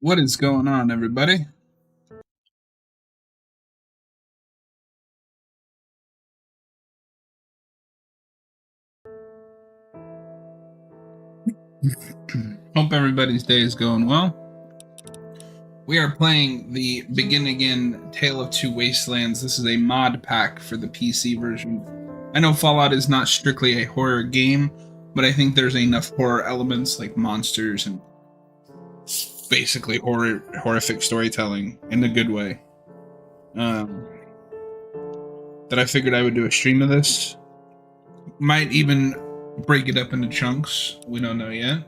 What is going on, everybody? Hope everybody's day is going well. We are playing the Begin Again Tale of Two Wastelands. This is a mod pack for the PC version. I know Fallout is not strictly a horror game, but I think there's enough horror elements like monsters and basically horrific storytelling in a good way. That I figured I would do a stream of this. Might even break it up into chunks. We don't know yet.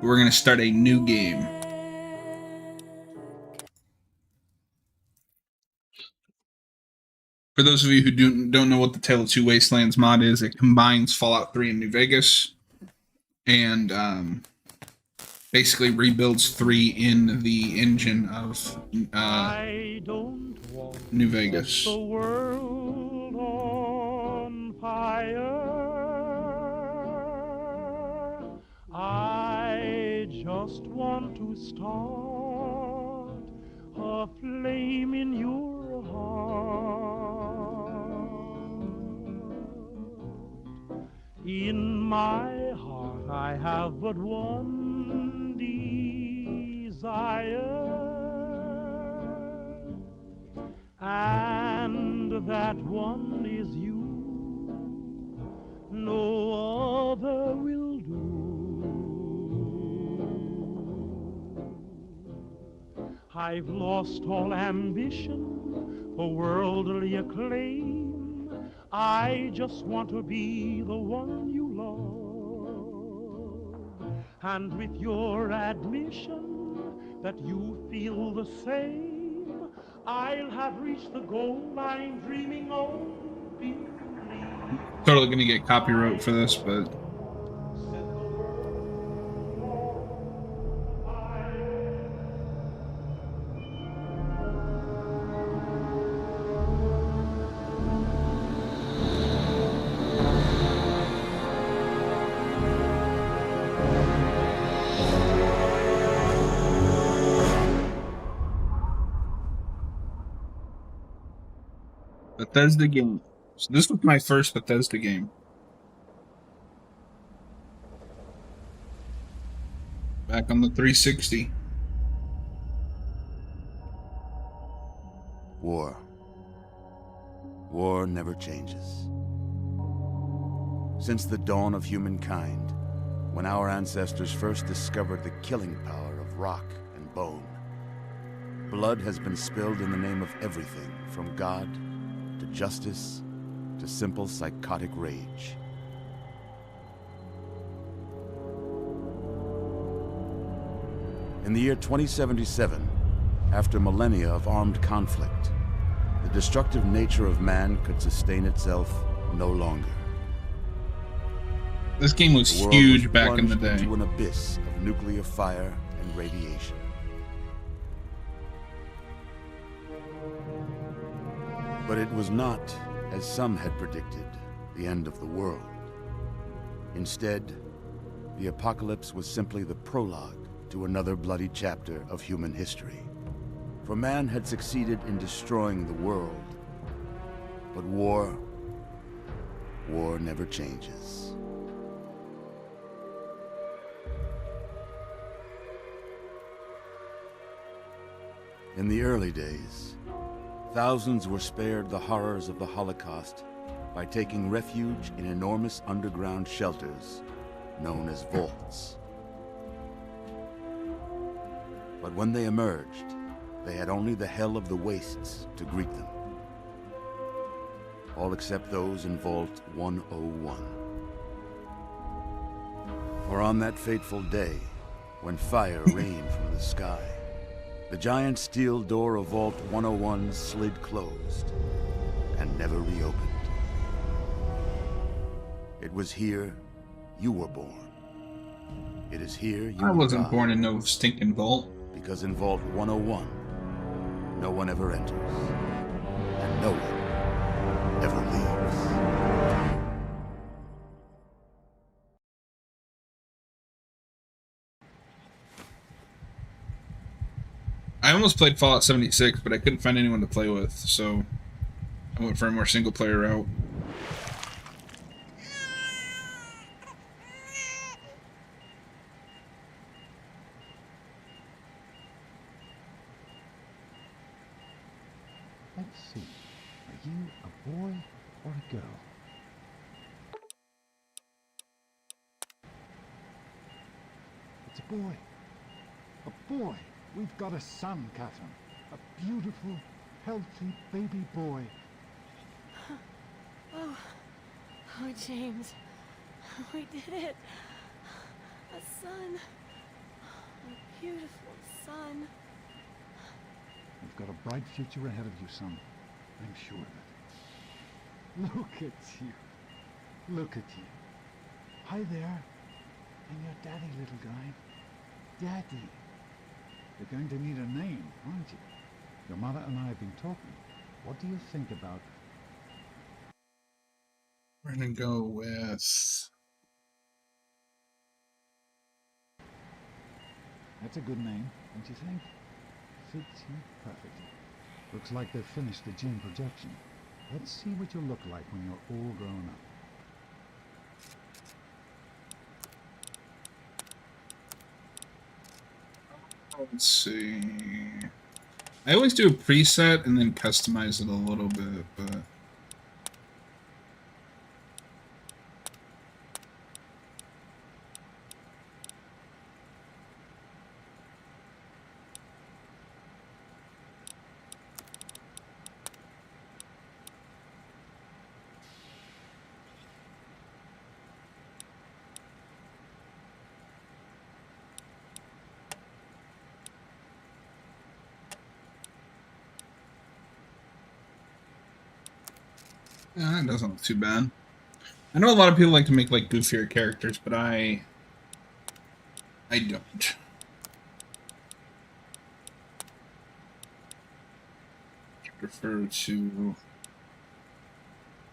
We're going to start a new game. For those of you who don't know what the Tale of Two Wastelands mod is, it combines Fallout 3 and New Vegas, and basically rebuilds 3 in the engine of New Vegas. The world on fire. I just want to start a flame in your heart. In my heart I have but one desire, and that one is you. No other will do. I've lost all ambition for worldly acclaim. I just want to be the one you love. And with your admission that you feel the same, I'll have reached the goal I'm dreaming of. Totally gonna get copyright for this, but Bethesda game. So this was my first Bethesda game. Back on the 360. War. War never changes. Since the dawn of humankind, when our ancestors first discovered the killing power of rock and bone, blood has been spilled in the name of everything from God to justice to simple psychotic rage. In the year 2077, after millennia of armed conflict, The destructive nature of man could sustain itself no longer. This game was The world huge was back in the plunged day. into an abyss of nuclear fire and radiation. But it was not, as some had predicted, the end of the world. Instead, the apocalypse was simply the prologue to another bloody chapter of human history. For man had succeeded in destroying the world. But war never changes. In the early days, thousands were spared the horrors of the Holocaust by taking refuge in enormous underground shelters known as vaults. But when they emerged, they had only the hell of the wastes to greet them. All except those in Vault 101. For on that fateful day, when fire rained from the sky, the giant steel door of Vault 101 slid closed and never reopened. It was here you were born. It is here you I wasn't die. born in no stinking vault. Because in Vault 101, no one ever enters, and no one ever leaves. I almost played Fallout 76, but I couldn't find anyone to play with, so I went for a more single player route. Let's see. Are you a boy or a girl? It's a boy. A boy. We've got a son, Catherine. A beautiful, healthy baby boy. Oh, James. We did it. A son. A beautiful son. You've got a bright future ahead of you, son. I'm sure of it. Look at you. Look at you. Hi there. I'm your daddy, little guy. Daddy. You're going to need a name, aren't you? Your mother and I have been talking. What do you think about... We're gonna go with... That's a good name, don't you think? Fits you perfectly. Looks like they've finished the gene projection. Let's see what you'll look like when you're all grown up. Let's see... I always do a preset and then customize it a little bit, but... Yeah, that doesn't look too bad. I know a lot of people like to make like goofier characters, but I don't. I prefer to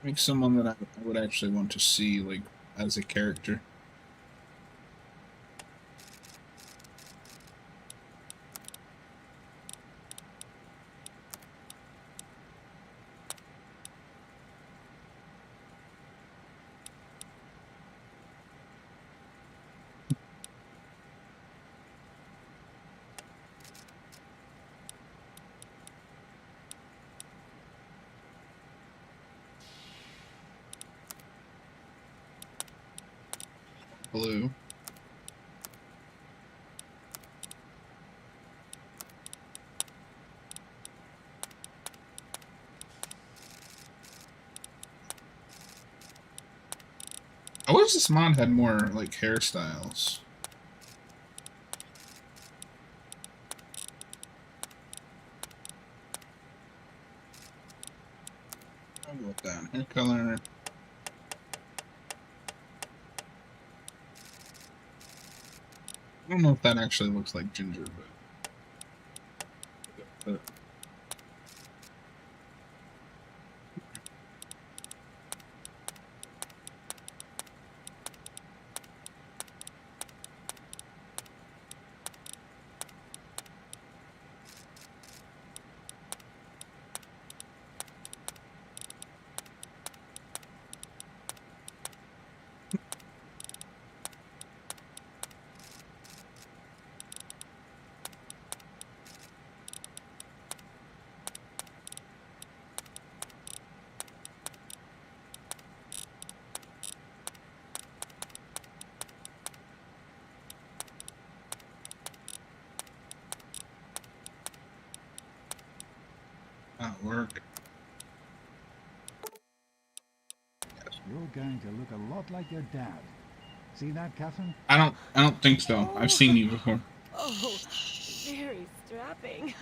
make someone that I would actually want to see like as a character. Blue. I wish this mod had more like hairstyles. with that. Hair color. I don't know if that actually looks like Ginger, but not work. You're going to look a lot like your dad. See that, Catherine? I don't think so. I've seen you before. Oh, very strapping.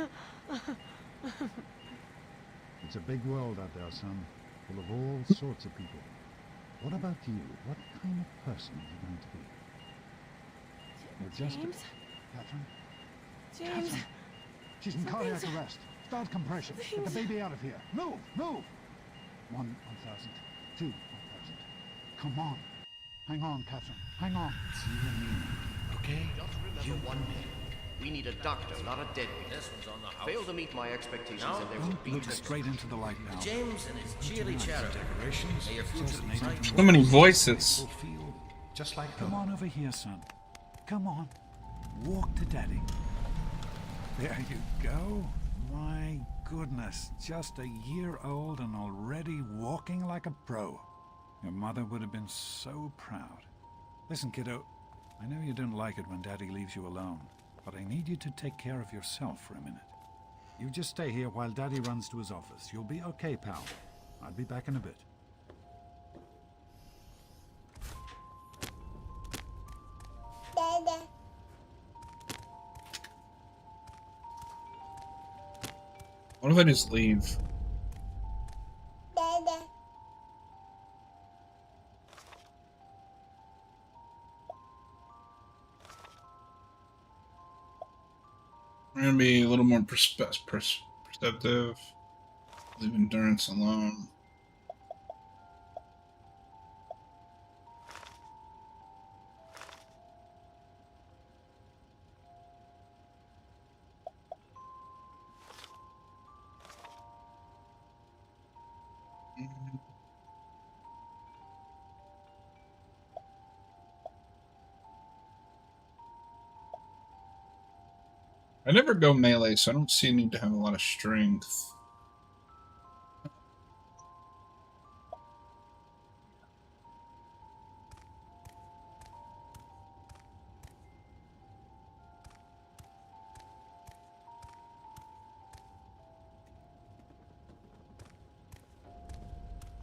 It's a big world out there, son, full of all sorts of people. What about you? What kind of person are you going to be? You're just James? Catherine? James? Catherine, she's in cardiac arrest. Start compression. Get the baby out of here. Move! Move! 1,000. 2,000. Come on. Hang on, Catherine. Hang on. It's you and me, okay? Just remember one thing. We need a doctor, not a deadbeat. This one's on the house. Fail to meet my expectations and there will Don't be look straight into the light now. James and his cheerly chatter. Decorations. May your future be bright. So many voices. Feel just like Come on over here, son. Come on. Walk to Daddy. There you go. My goodness, just a year old and already walking like a pro. Your mother would have been so proud. Listen, kiddo, I know you don't like it when Daddy leaves you alone, but I need you to take care of yourself for a minute. You just stay here while Daddy runs to his office. You'll be okay, pal. I'll be back in a bit. What if I just leave? I'm gonna be a little more perceptive. Leave endurance alone. I never go melee, so I don't see a need to have a lot of strength.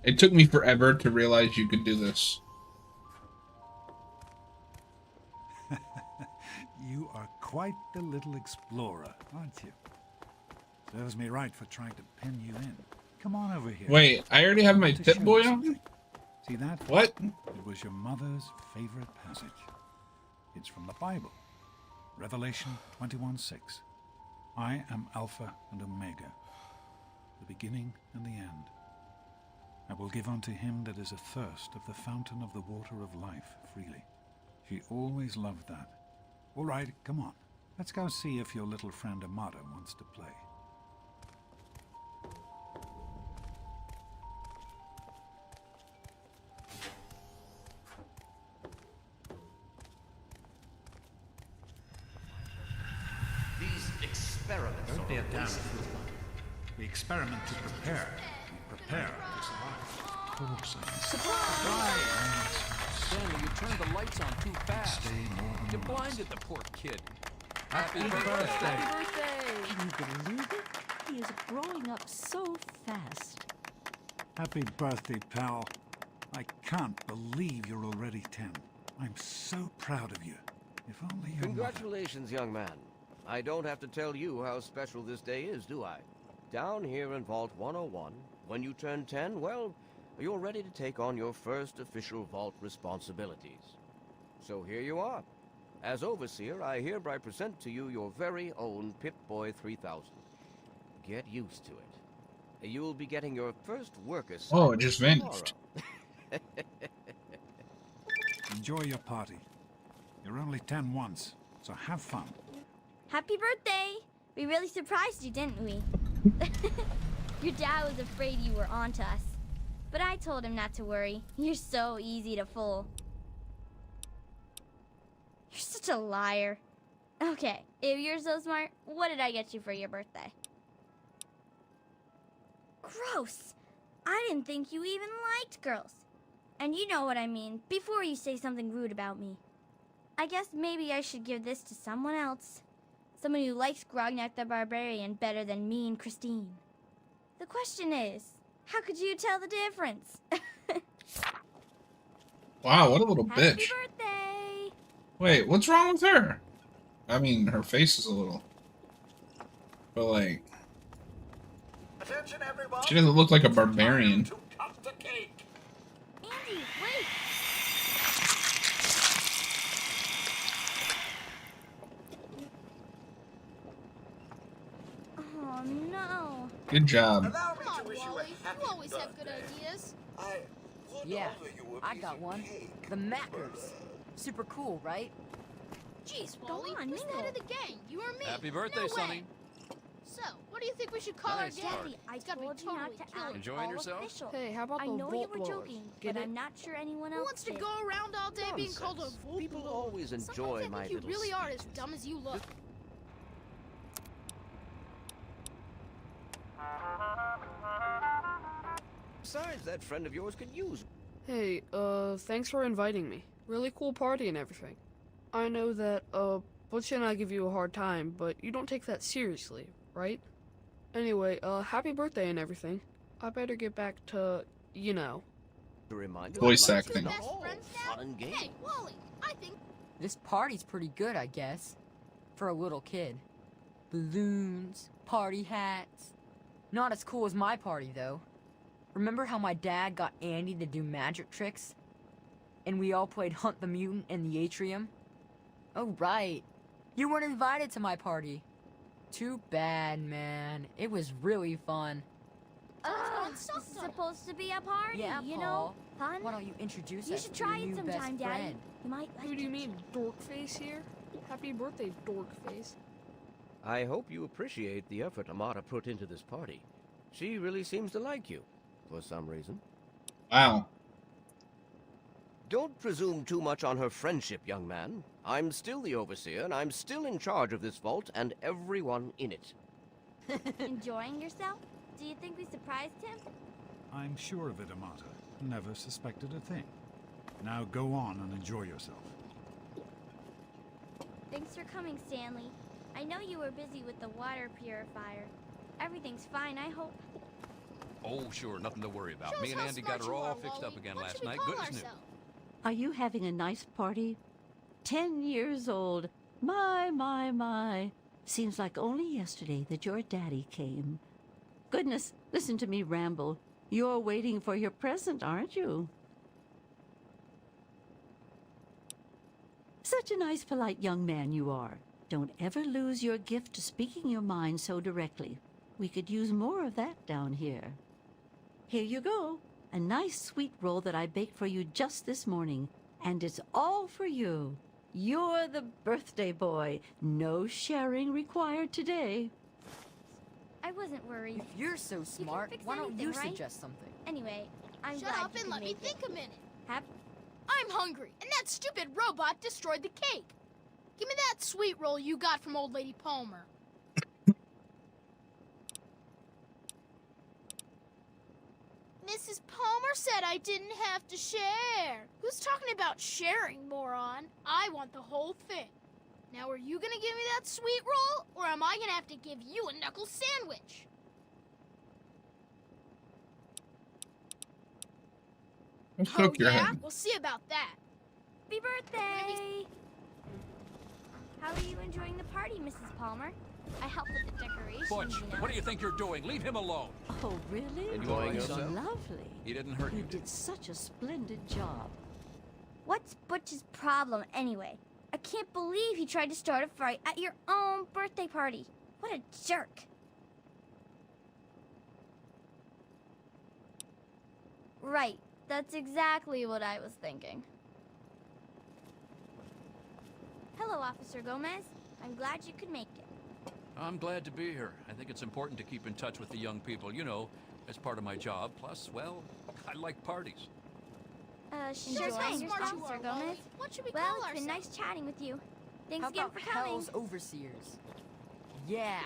It took me forever to realize you could do this. You are quite the little explorer, aren't you? Serves me right for trying to pin you in. Come on over here. Wait, I already have my To Pip show Boy you on? something. See that? What? It was your mother's favorite passage. It's from the Bible. Revelation 21:6. I am Alpha and Omega, the beginning and the end. I will give unto him that is athirst of the fountain of the water of life freely. She always loved that. All right, come on. Let's go see if your little friend Amada wants to play. These experiments Don't be a are damn wasted. fool. We experiment to prepare. We prepare to survive. Of course I can survive. Stanley, you turned the lights on too fast. Stay more than You once. blinded the poor kid. Happy Happy birthday. birthday! Can you believe it? He is growing up so fast. Happy birthday, pal. I can't believe you're already 10. I'm so proud of you. If only your mother... Congratulations, young man. I don't have to tell you how special this day is, do I? Down here in Vault 101, when you turn 10, well, you're ready to take on your first official vault responsibilities. So here you are. As Overseer, I hereby present to you your very own Pip-Boy 3000. Get used to it. You'll be getting your first work assignment Oh, it just vanished. tomorrow. Enjoy your party. You're only 10 once, so have fun. Happy birthday! We really surprised you, didn't we? Your dad was afraid you were onto us. But I told him not to worry. You're so easy to fool. You're such a liar. Okay, if you're so smart, what did I get you for your birthday? Gross! I didn't think you even liked girls. And you know what I mean, before you say something rude about me. I guess maybe I should give this to someone else. Someone who likes Grognak the Barbarian better than me and Christine. The question is, how could you tell the difference? Wow, what a little Happy bitch. birthday! Wait, what's wrong with her? I mean, her face is a little... But, like... Attention, everyone. She doesn't look like a barbarian. To cut the cake. Andy, wait! Oh no. Good job. Allow me Come to on, wish you Wally. a happy You always have good birthday. ideas. I would Yeah, offer you a I piece got of one. cake. The Mackers. Super cool, right? Jeez, Go Wally. on, Who's the head of mingle. the gang? You or me? Happy birthday, no Sonny. Way. So, what do you think we should call Nice our gang? start. Daddy, I It's gotta be told you not totally to killer. act Enjoying all yourself? official. Hey, how about I the know you Volt were Blowers? joking, Get but it? I'm not sure anyone Who else wants to did. go around all day being called a Nonsense. Volt People Blower? always enjoy Sometimes I my think you little really are as speeches. dumb as you look. Besides, that friend of yours could use... Hey, thanks for inviting me. Really cool party and everything. I know that, Butch and I give you a hard time, but you don't take that seriously, right? Anyway, happy birthday and everything. I better get back to, you know. To remind you, Voice life is acting. not Best all friends now? fun and games. Hey, Wally, I think This party's pretty good, I guess. For a little kid. Balloons, party hats. Not as cool as my party, though. Remember how my dad got Andy to do magic tricks? And we all played Hunt the Mutant in the atrium? Oh, right. You weren't invited to my party. Too bad, man. It was really fun. This is supposed to be a party, Yeah, you Paul. know? Fun? Why don't you introduce You us should to your try it new sometime, best Daddy. friend? You might like Who do you it. mean, Dorkface here? Happy birthday, Dorkface. I hope you appreciate the effort Amata put into this party. She really seems to like you, for some reason. Wow. Don't presume too much on her friendship, young man. I'm still the Overseer, and I'm still in charge of this vault and everyone in it. Enjoying yourself? Do you think we surprised him? I'm sure of it, Amata. Never suspected a thing. Now go on and enjoy yourself. Thanks for coming, Stanley. I know you were busy with the water purifier. Everything's fine, I hope. Oh, sure, nothing to worry about. show Me us and how Andy smart got her you all are, fixed up Wally. again What last should we night. call Goodness knew. ourselves? Are you having a nice party? 10 years old. My. Seems like only yesterday that your daddy came. Goodness, listen to me ramble. You're waiting for your present, aren't you? Such a nice, polite young man you are. Don't ever lose your gift to speaking your mind so directly. We could use more of that down here. Here you go. A nice sweet roll that I baked for you just this morning. And it's all for you. You're the birthday boy. No sharing required today. I wasn't worried. If you're so smart, fix why don't anything, you right? suggest something? Anyway, I'm Shut glad up you and could let me make it. think a minute. Hap- I'm hungry, and that stupid robot destroyed the cake. Give me that sweet roll you got from old lady Palmer. Mrs. Palmer said I didn't have to share. Who's talking about sharing, moron? I want the whole thing. Now, are you gonna give me that sweet roll, or am I gonna have to give you a knuckle sandwich? Let's Oh, cook your yeah? head. We'll see about that. Happy birthday! How are you enjoying the party, Mrs. Palmer? I helped with the decorations, Butch, you know. what do you think you're doing? Leave him alone. Oh, really? Enjoying That's yourself? lovely. He didn't hurt You you. did such a splendid job. What's Butch's problem, anyway? I can't believe he tried to start a fight at your own birthday party. What a jerk. Right. That's exactly what I was thinking. Hello, Officer Gomez. I'm glad you could make it. I'm glad to be here. I think it's important to keep in touch with the young people, you know, as part of my job. Plus, well, I like parties. Sure Shows how thing, smart you Officer are, Gomez. Wally. What should we Well, call it's been nice ourselves? chatting with you. Thanks How again about for coming. Hell's Overseers? Yeah,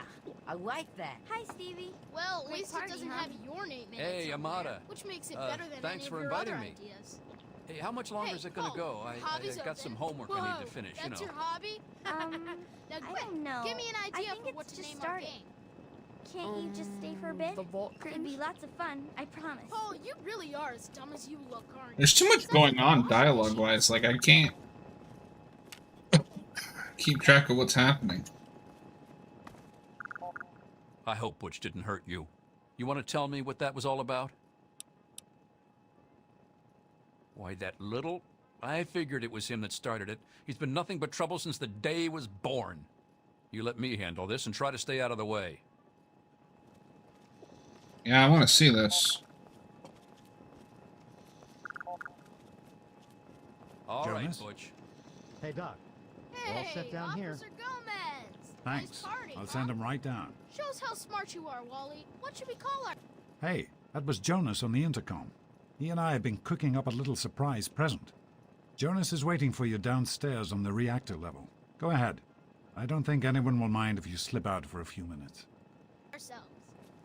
I like that. Hi, Stevie. Well, at Great least party, it doesn't huh? have your name in Hey, it somewhere, Amada. which makes it better than Thanks any for of your inviting other me. ideas. Hey, how much longer Hey, is it going to Cole, go? I hobby's got some open. homework I need to Whoa, finish, that's you know. your hobby? Now, I quick, don't know. give me an I idea think for it's what to just name starting. our game. Can't you just stay for a bit? The Vault It'd be Cringe? lots of fun, I promise. Paul, you really are as dumb as you look, aren't you? There's too much going on dialogue-wise. Like, I can't keep track of what's happening. I hope Butch didn't hurt you. You want to tell me what that was all about? Why, that little... I figured it was him that started it. He's been nothing but trouble since the day he was born. You let me handle this and try to stay out of the way. Yeah, I want to see this. All right, Jonas? Butch. Hey, Doc. Hey, all set down here. Officer Gomez. Thanks. Nice party, I'll huh? send them right down. Shows how smart you are, Wally. What should we call our... Hey, that was Jonas on the intercom. He and I have been cooking up a little surprise present. Jonas is waiting for you downstairs on the reactor level. Go ahead. I don't think anyone will mind if you slip out for a few minutes. ourselves?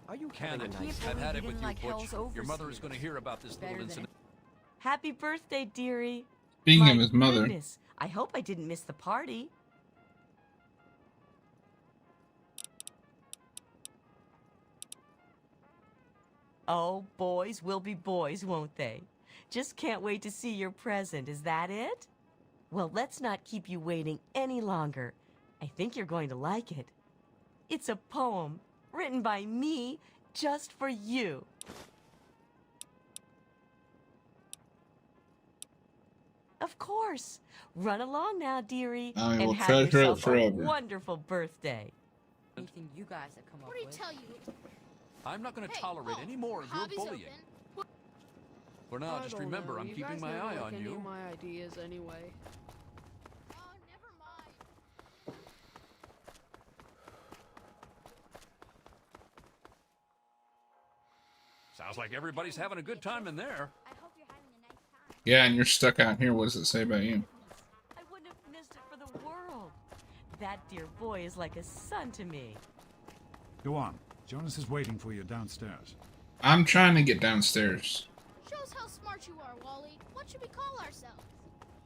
Are you Can having a it? nice I've had it you with didn't you, like Butch. Hell's Your mother is Overseers. going to hear about this Better little than incident. Happy birthday, dearie. Speaking My of his mother. goodness, I hope I didn't miss the party. Oh, boys will be boys, won't they? Just can't wait to see your present. Is that it? Well, let's not keep you waiting any longer. I think you're going to like it. It's a poem written by me just for you. Of course. Run along now, dearie, I and will have treasure it yourself a forever. wonderful birthday. Anything you guys have come up What do you with. tell you? I'm not going to Hey, tolerate Paul, any more of your hobby's bullying. open. For now, I just don't remember, know. I'm You keeping guys my never eye like on any you. of my ideas anyway. Oh, never mind. Sounds like everybody's having a good time in there. I hope you're having a nice time. Yeah, and you're stuck out here. What does it say about you? I wouldn't have missed it for the world. That dear boy is like a son to me. Go on. Jonas is waiting for you downstairs. I'm trying to get downstairs. Shows how smart you are, Wally. What should we call ourselves?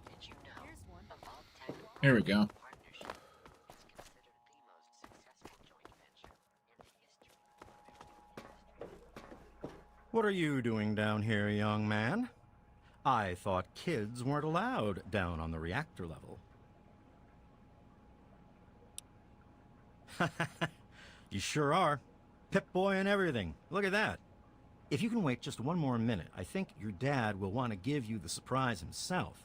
Did you know? Here's one. A vault technical Here we go. partnership is considered the most successful joint venture in the history. What are you doing down here, young man? I thought kids weren't allowed down on the reactor level. You sure are. Pip-Boy and everything. Look at that. If you can wait just one more minute, I think your dad will want to give you the surprise himself.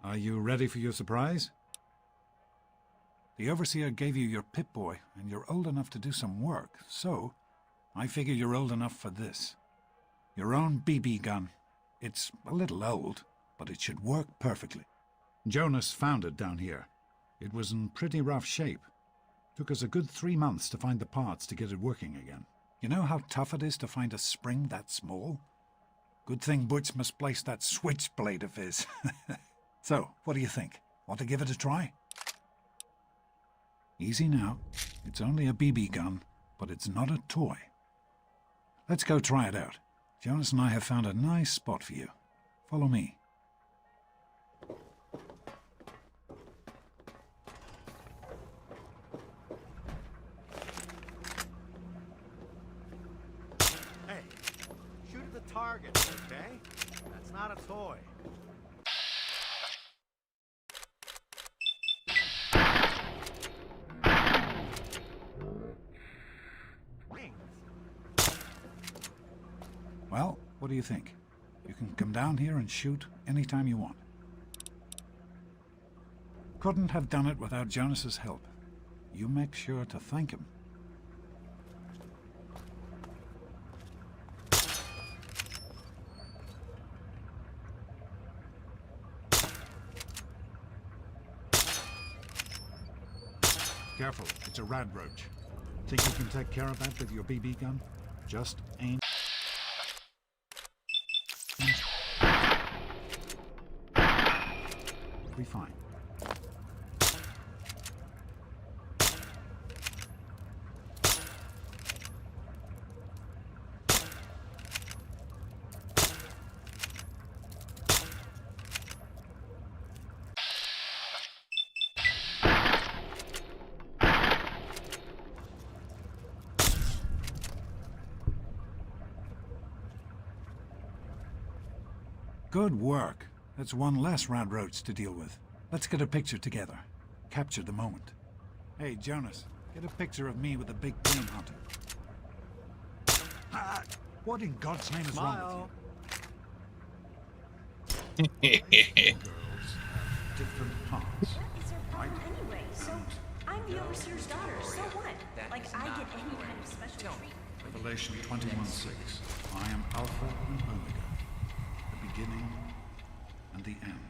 Are you ready for your surprise? The Overseer gave you your Pip-Boy, and you're old enough to do some work, so I figure you're old enough for this. Your own BB gun. It's a little old, but it should work perfectly. Jonas found it down here. It was in pretty rough shape. Took us a good 3 months to find the parts to get it working again. You know how tough it is to find a spring that small? Good thing Butch misplaced that switchblade of his. So, what do you think? Want to give it a try? Easy now. It's only a BB gun, but it's not a toy. Let's go try it out. Jonas and I have found a nice spot for you. Follow me. target, okay? That's not a toy. Well, what do you think? You can come down here and shoot anytime you want. Couldn't have done it without Jonas's help. You make sure to thank him. Careful, it's a radroach. Think you can take care of that with your BB gun? Just aim. Be fine. Good work. That's one less radroach to deal with. Let's get a picture together. Capture the moment. Hey, Jonas, get a picture of me with the big game hunter. What in God's name is wrong with you? Girls have different parts. What is her problem anyway? So, I'm the overseer's daughter, so what? Like, I get any kind of special treatment. Revelation 21:6. I am Alpha and Omega, the beginning and the end.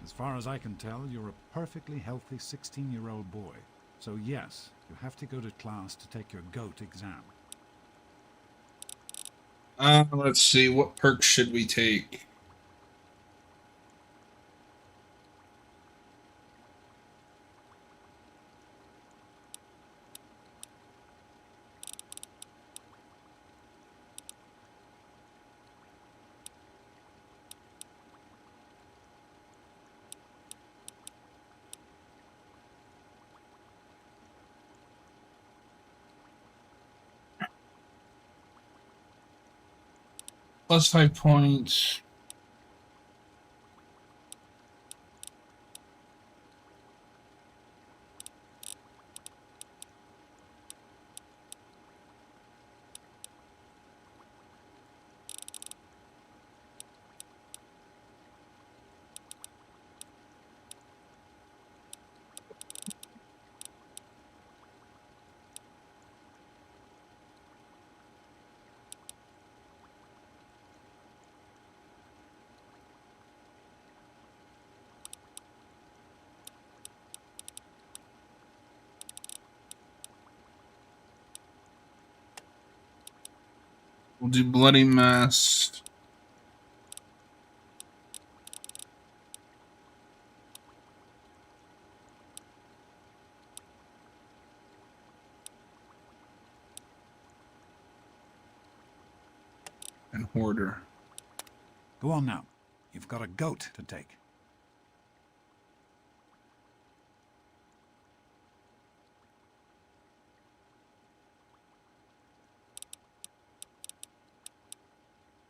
As far as I can tell, you're a perfectly healthy 16-year-old boy. So yes, you have to go to class to take your GOAT exam. Let's see, what perks should we take? Plus 5 points. We'll do Bloody Mass. And Hoarder. Go on now. You've got a GOAT to take.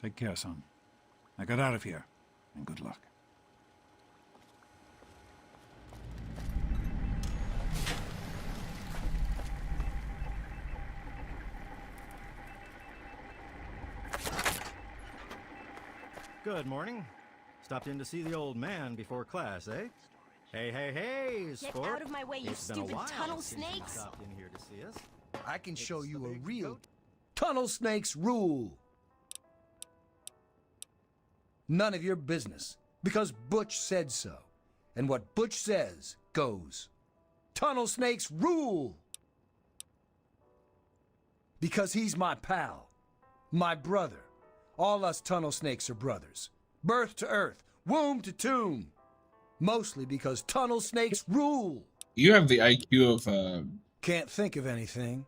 Take care, son. Now get out of here, and good luck. Good morning. Stopped in to see the old man before class, eh? Hey, hey, hey, sport. Get out of my way, you It's been a stupid while tunnel since you snakes! stopped in here to see us. I can show you a real tunnel snakes rule. None of your business, because Butch said so. And what Butch says goes. Tunnel snakes rule! Because he's my pal, my brother. All us tunnel snakes are brothers. Birth to earth, womb to tomb. Mostly because tunnel snakes rule. You have the IQ of, Can't think of anything.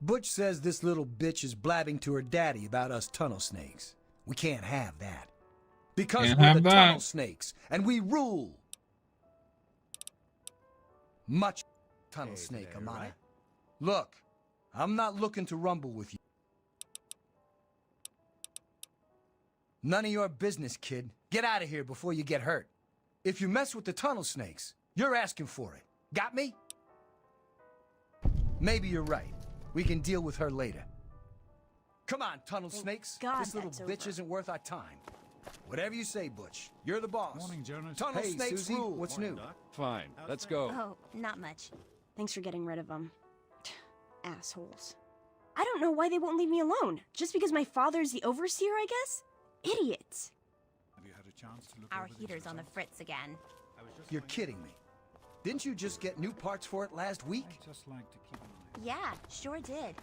Butch says this little bitch is blabbing to her daddy about us tunnel snakes. We can't have that. Because Can't we're have the that. tunnel snakes, and we rule. Much tunnel snake, there, Amata. right? Look, I'm not looking to rumble with you. None of your business, kid. Get out of here before you get hurt. If you mess with the tunnel snakes, you're asking for it. Got me? Maybe you're right. We can deal with her later. Come on, tunnel snakes. God, this little that's bitch over. isn't worth our time. Whatever you say, Butch. You're the boss. Morning, Jonas. Tunnel Hey, snakes Susie. rule. What's Morning, new? Doc. Fine, let's go. Oh, not much. Thanks for getting rid of them. Assholes. I don't know why they won't leave me alone. Just because my father's the overseer, I guess? Idiots. Have you had a chance to look Our over these heater's on the results? fritz again. You're kidding me. Didn't you just get new parts for it last week? I just like to keep an eye. Yeah, sure did.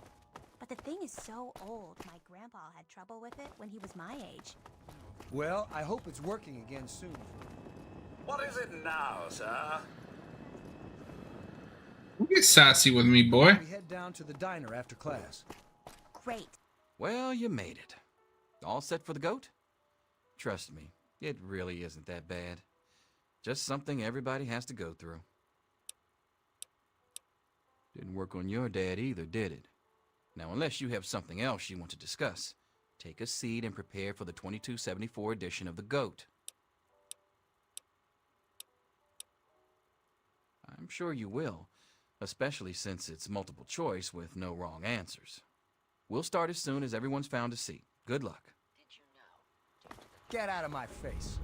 But the thing is so old, my grandpa had trouble with it when he was my age. Well, I hope it's working again soon. What is it now, sir? Don't get sassy with me, boy. We head down to the diner after class. Great. Well, you made it. All set for the goat? Trust me, it really isn't that bad. Just something everybody has to go through. Didn't work on your dad either, did it? Now, unless you have something else you want to discuss, take a seat and prepare for the 2274 edition of the GOAT. I'm sure you will, especially since it's multiple choice with no wrong answers. We'll start as soon as everyone's found a seat. Good luck. Get out of my face.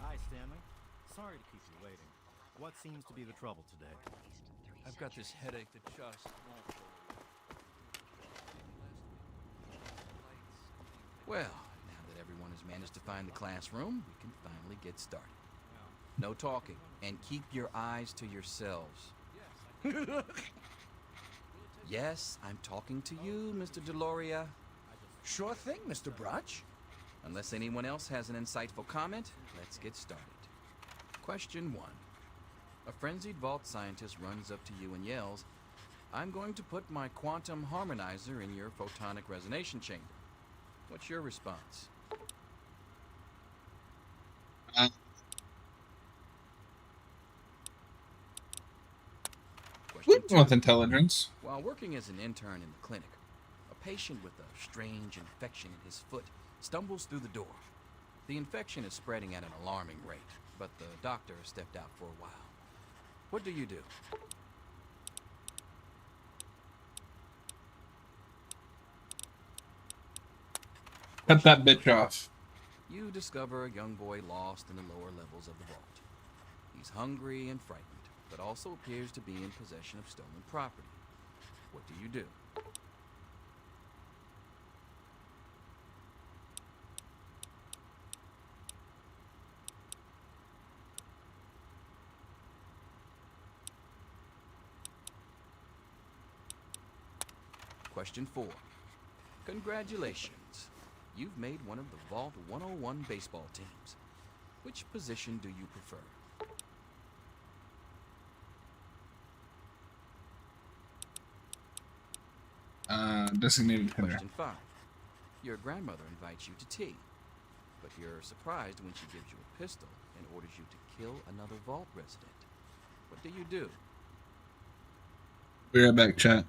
Hi, Stanley. Sorry to keep you waiting. What seems to be the trouble today? I've got this headache that just won't go away. Well, now that everyone has managed to find the classroom, we can finally get started. No talking, and keep your eyes to yourselves. Yes, I'm talking to you, Mr. Deloria. Sure thing, Mr. Brotch. Unless anyone else has an insightful comment, let's get started. Question 1. A frenzied vault scientist runs up to you and yells, "I'm going to put my quantum harmonizer in your photonic resonation chamber." What's your response? With intelligence. While working as an intern in the clinic, a patient with a strange infection in his foot stumbles through the door. The infection is spreading at an alarming rate, but the doctor stepped out for a while. What do you do? Cut that bitch off. You discover a young boy lost in the lower levels of the vault. He's hungry and frightened, but also appears to be in possession of stolen property. What do you do? Question 4. Congratulations. You've made one of the Vault 101 baseball teams. Which position do you prefer? Designated hitter. Question 5. Your grandmother invites you to tea, but you're surprised when she gives you a pistol and orders you to kill another Vault resident. What do you do? Be right back, chat.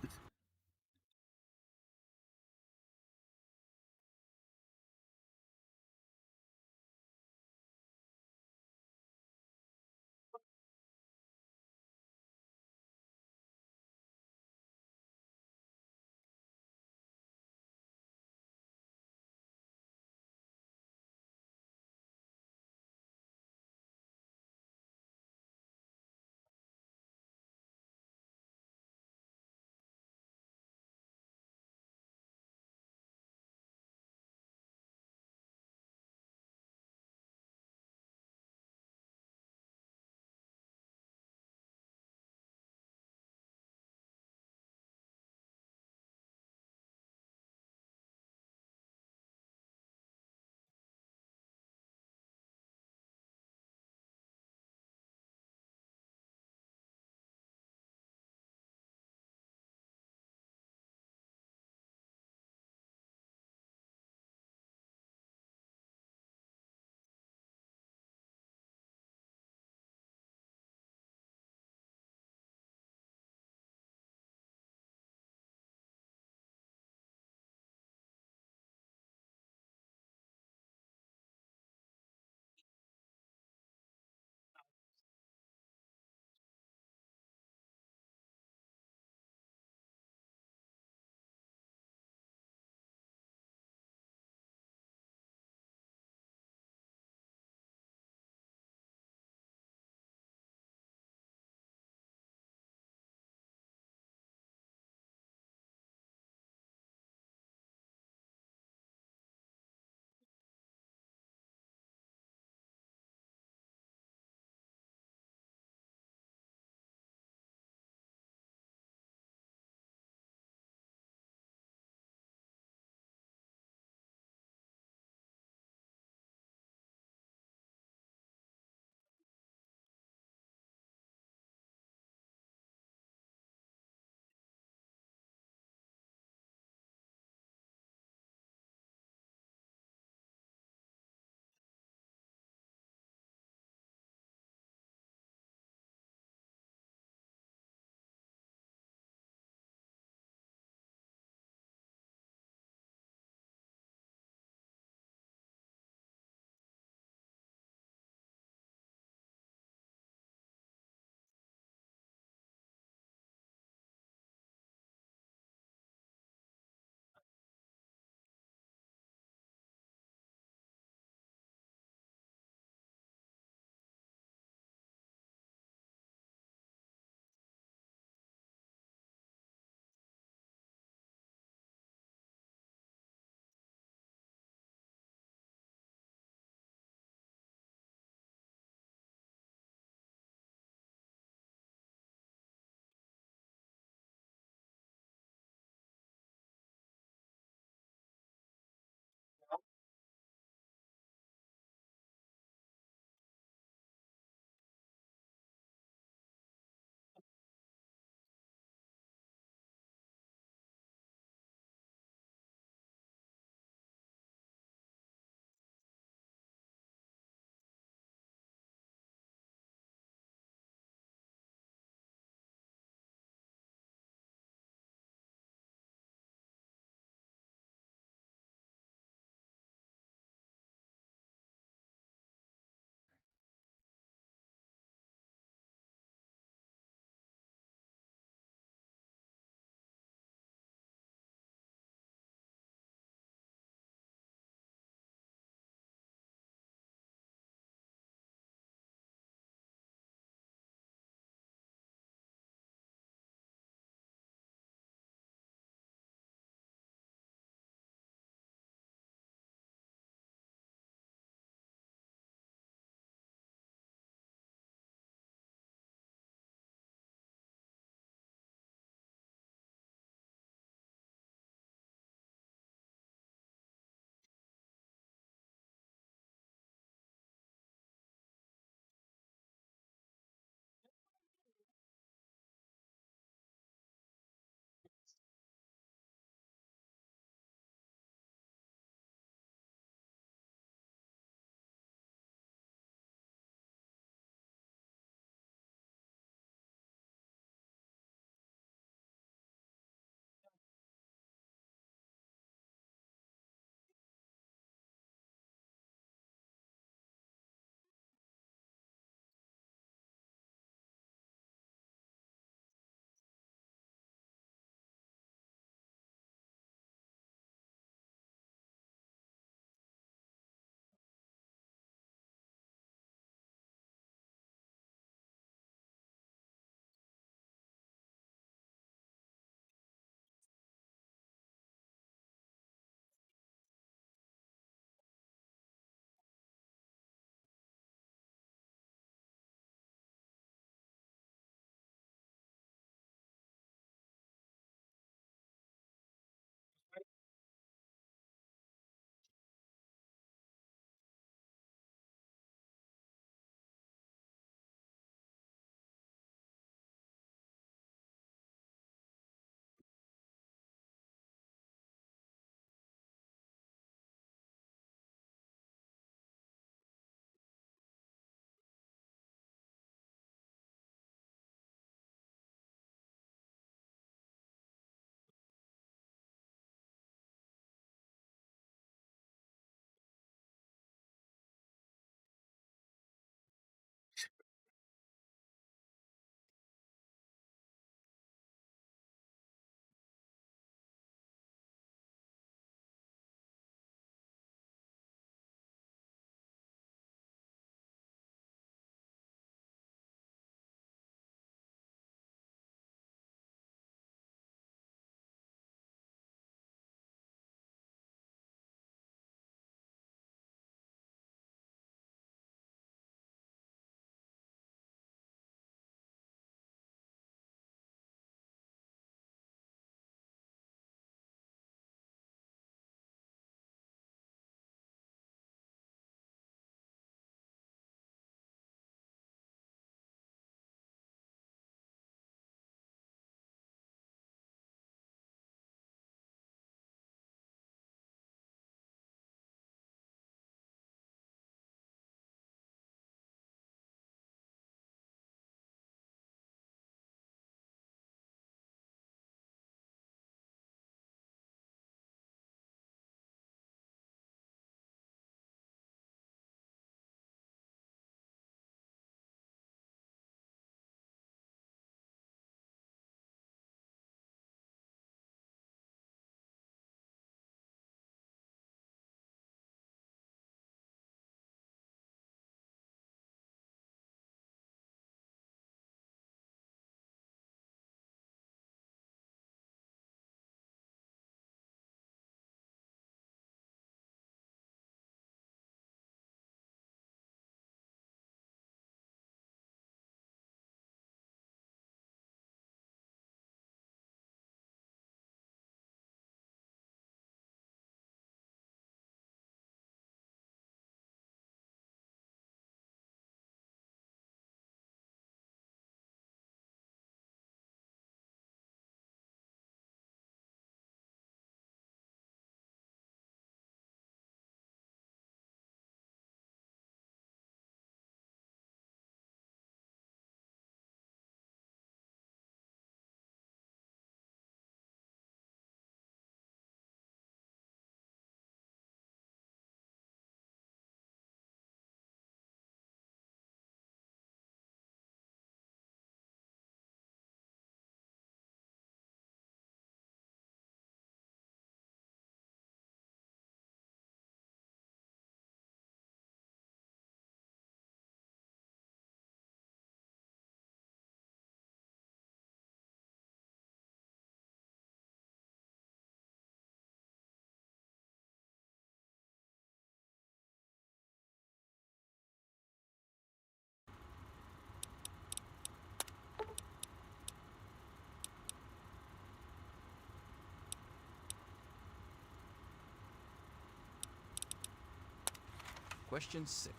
Question 6.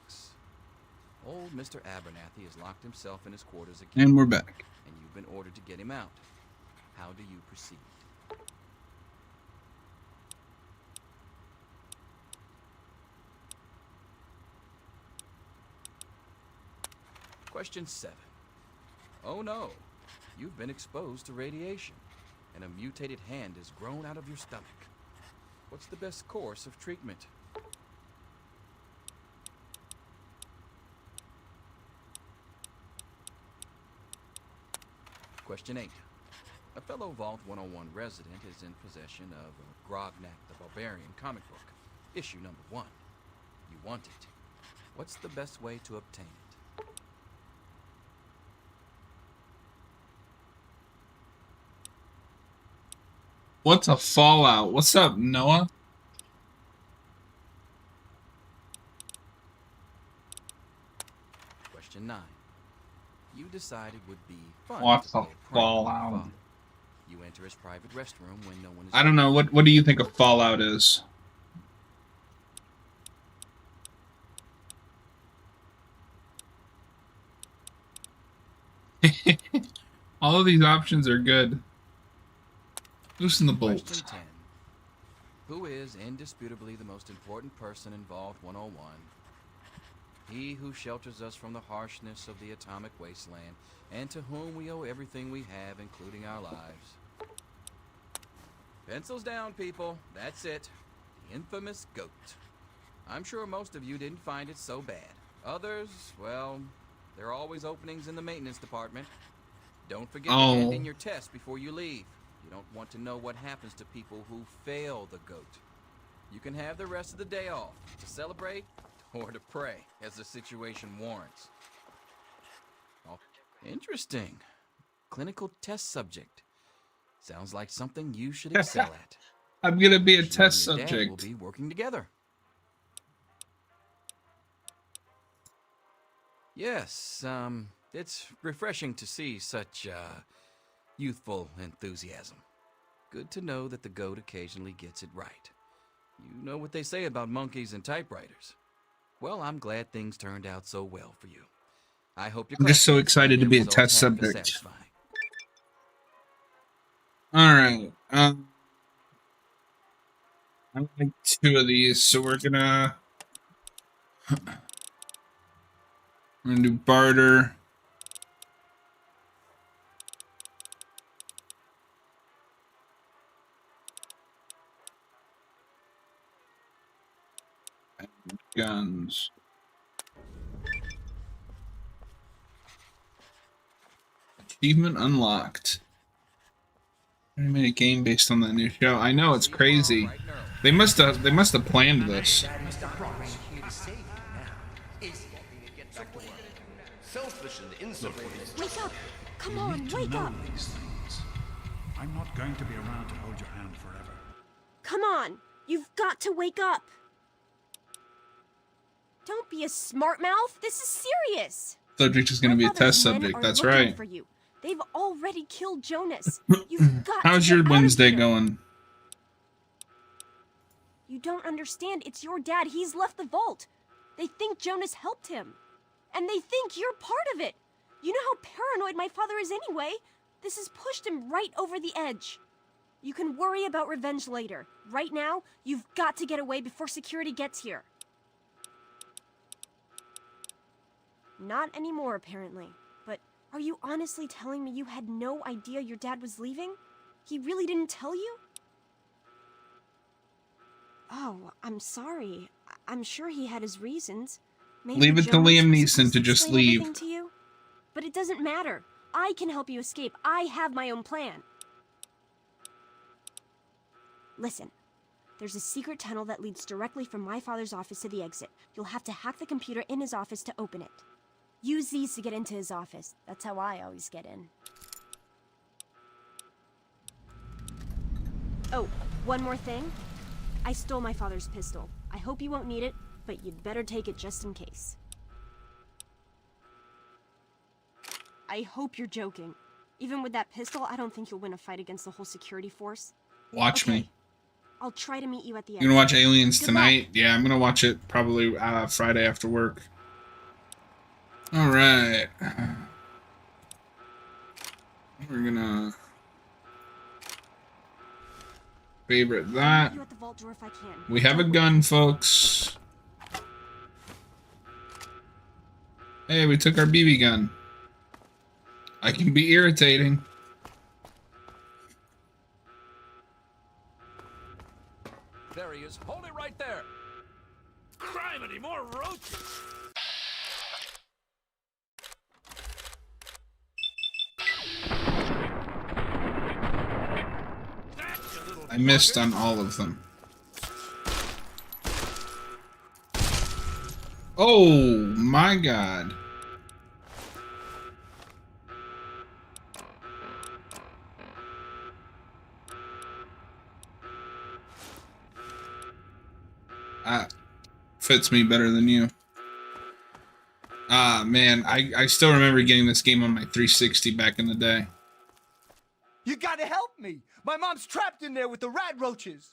Old Mr. Abernathy has locked himself in his quarters again. And we're back. And you've been ordered to get him out. How do you proceed? Question 7. Oh no, you've been exposed to radiation, and a mutated hand has grown out of your stomach. What's the best course of treatment? Question 8. A fellow Vault 101 resident is in possession of a Grognak the Barbarian comic book, issue number 1. You want it. What's the best way to obtain it? What's a Fallout? What's up, Noah? Question 9. You decided it would be fun. What's to a play prank on Fallout? your father. You enter his private restroom when no one is. I don't know. What do you think a Fallout is? All of these options are good. Loosen the bolt. Question 10. Who is indisputably the most important person in Vault 101? He who shelters us from the harshness of the atomic wasteland, and to whom we owe everything we have, including our lives. Pencils down, people. That's it. The infamous goat. I'm sure most of you didn't find it so bad. Others, well, there are always openings in the maintenance department. Don't forget to hand in your test before you leave. You don't want to know what happens to people who fail the goat. You can have the rest of the day off to celebrate or to pray, as the situation warrants. Oh, interesting. Clinical test subject. Sounds like something you should excel at. I'm gonna be a You test and your dad will subject. be working together. Yes, it's refreshing to see such youthful enthusiasm. Good to know that the goat occasionally gets it right. You know what they say about monkeys and typewriters. Well, I'm glad things turned out so well for you. I hope you're I'm just so classmates excited find to their be a results test happy and subject. satisfying. All right. I like 2 of these, so we're gonna do barter. Guns. Achievement unlocked. I made a game based on that new show. I know, it's crazy. They must have planned this. Selfish and insubordinate. Wake up! Come You on, need to wake know up! these things. I'm not going to be around to hold your hand forever. Come on! You've got to wake up! Don't be a smart mouth. This is serious. Subject is gonna be a Father's test men subject. are That's looking right. For you. They've already killed Jonas. You've got How's to your get out of Wednesday here. going? You don't understand. It's your dad. He's left the vault. They think Jonas helped him. And they think you're part of it. You know how paranoid my father is anyway. This has pushed him right over the edge. You can worry about revenge later. Right now, you've got to get away before security gets here. Not anymore, apparently. But are you honestly telling me you had no idea your dad was leaving? He really didn't tell you? Oh, I'm sorry. I'm sure he had his reasons. Maybe Leave it to Jonas Liam was Neeson supposed to just explain leave. everything to you? But it doesn't matter. I can help you escape. I have my own plan. Listen. There's a secret tunnel that leads directly from my father's office to the exit. You'll have to hack the computer in his office to open it. Use these to get into his office. That's how I always get in. Oh, one more thing. I stole my father's pistol. I hope you won't need it, but you'd better take it just in case. I hope you're joking. Even with that pistol, I don't think you'll win a fight against the whole security force. Watch me. I'll try to meet you at the You gonna watch Aliens Good tonight? Yeah, I'm gonna watch it probably Friday after work. All right. We're gonna favorite that. You at the vault door if I can. We have a gun, folks. Hey, we took our BB gun. I can be irritating. There he is. Hold it right there. Criminy, more roaches. I missed on all of them. Oh my god. Fits me better than you. Ah, man, I still remember getting this game on my 360 back in the day. You gotta help me! My mom's trapped in there with the rat roaches!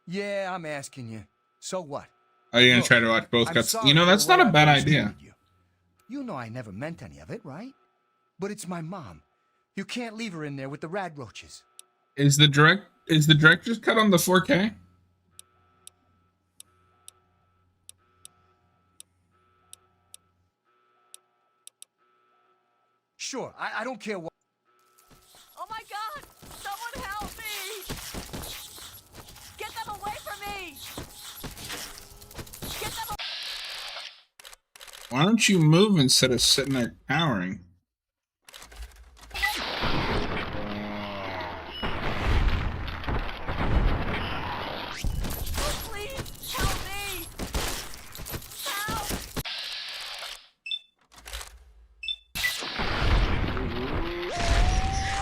Yeah, I'm asking you. So what? Are you gonna Look, try to watch both I'm cuts? sorry You know, for that's the not way a bad I've idea. mistreated you. You know I never meant any of it, right? But it's my mom. You can't leave her in there with the rat roaches. Is the director's cut on the 4K? Sure, I don't care what. Oh my God! Someone help me! Get them away from me! Get them away! Why don't you move instead of sitting there cowering? Please help me! Help!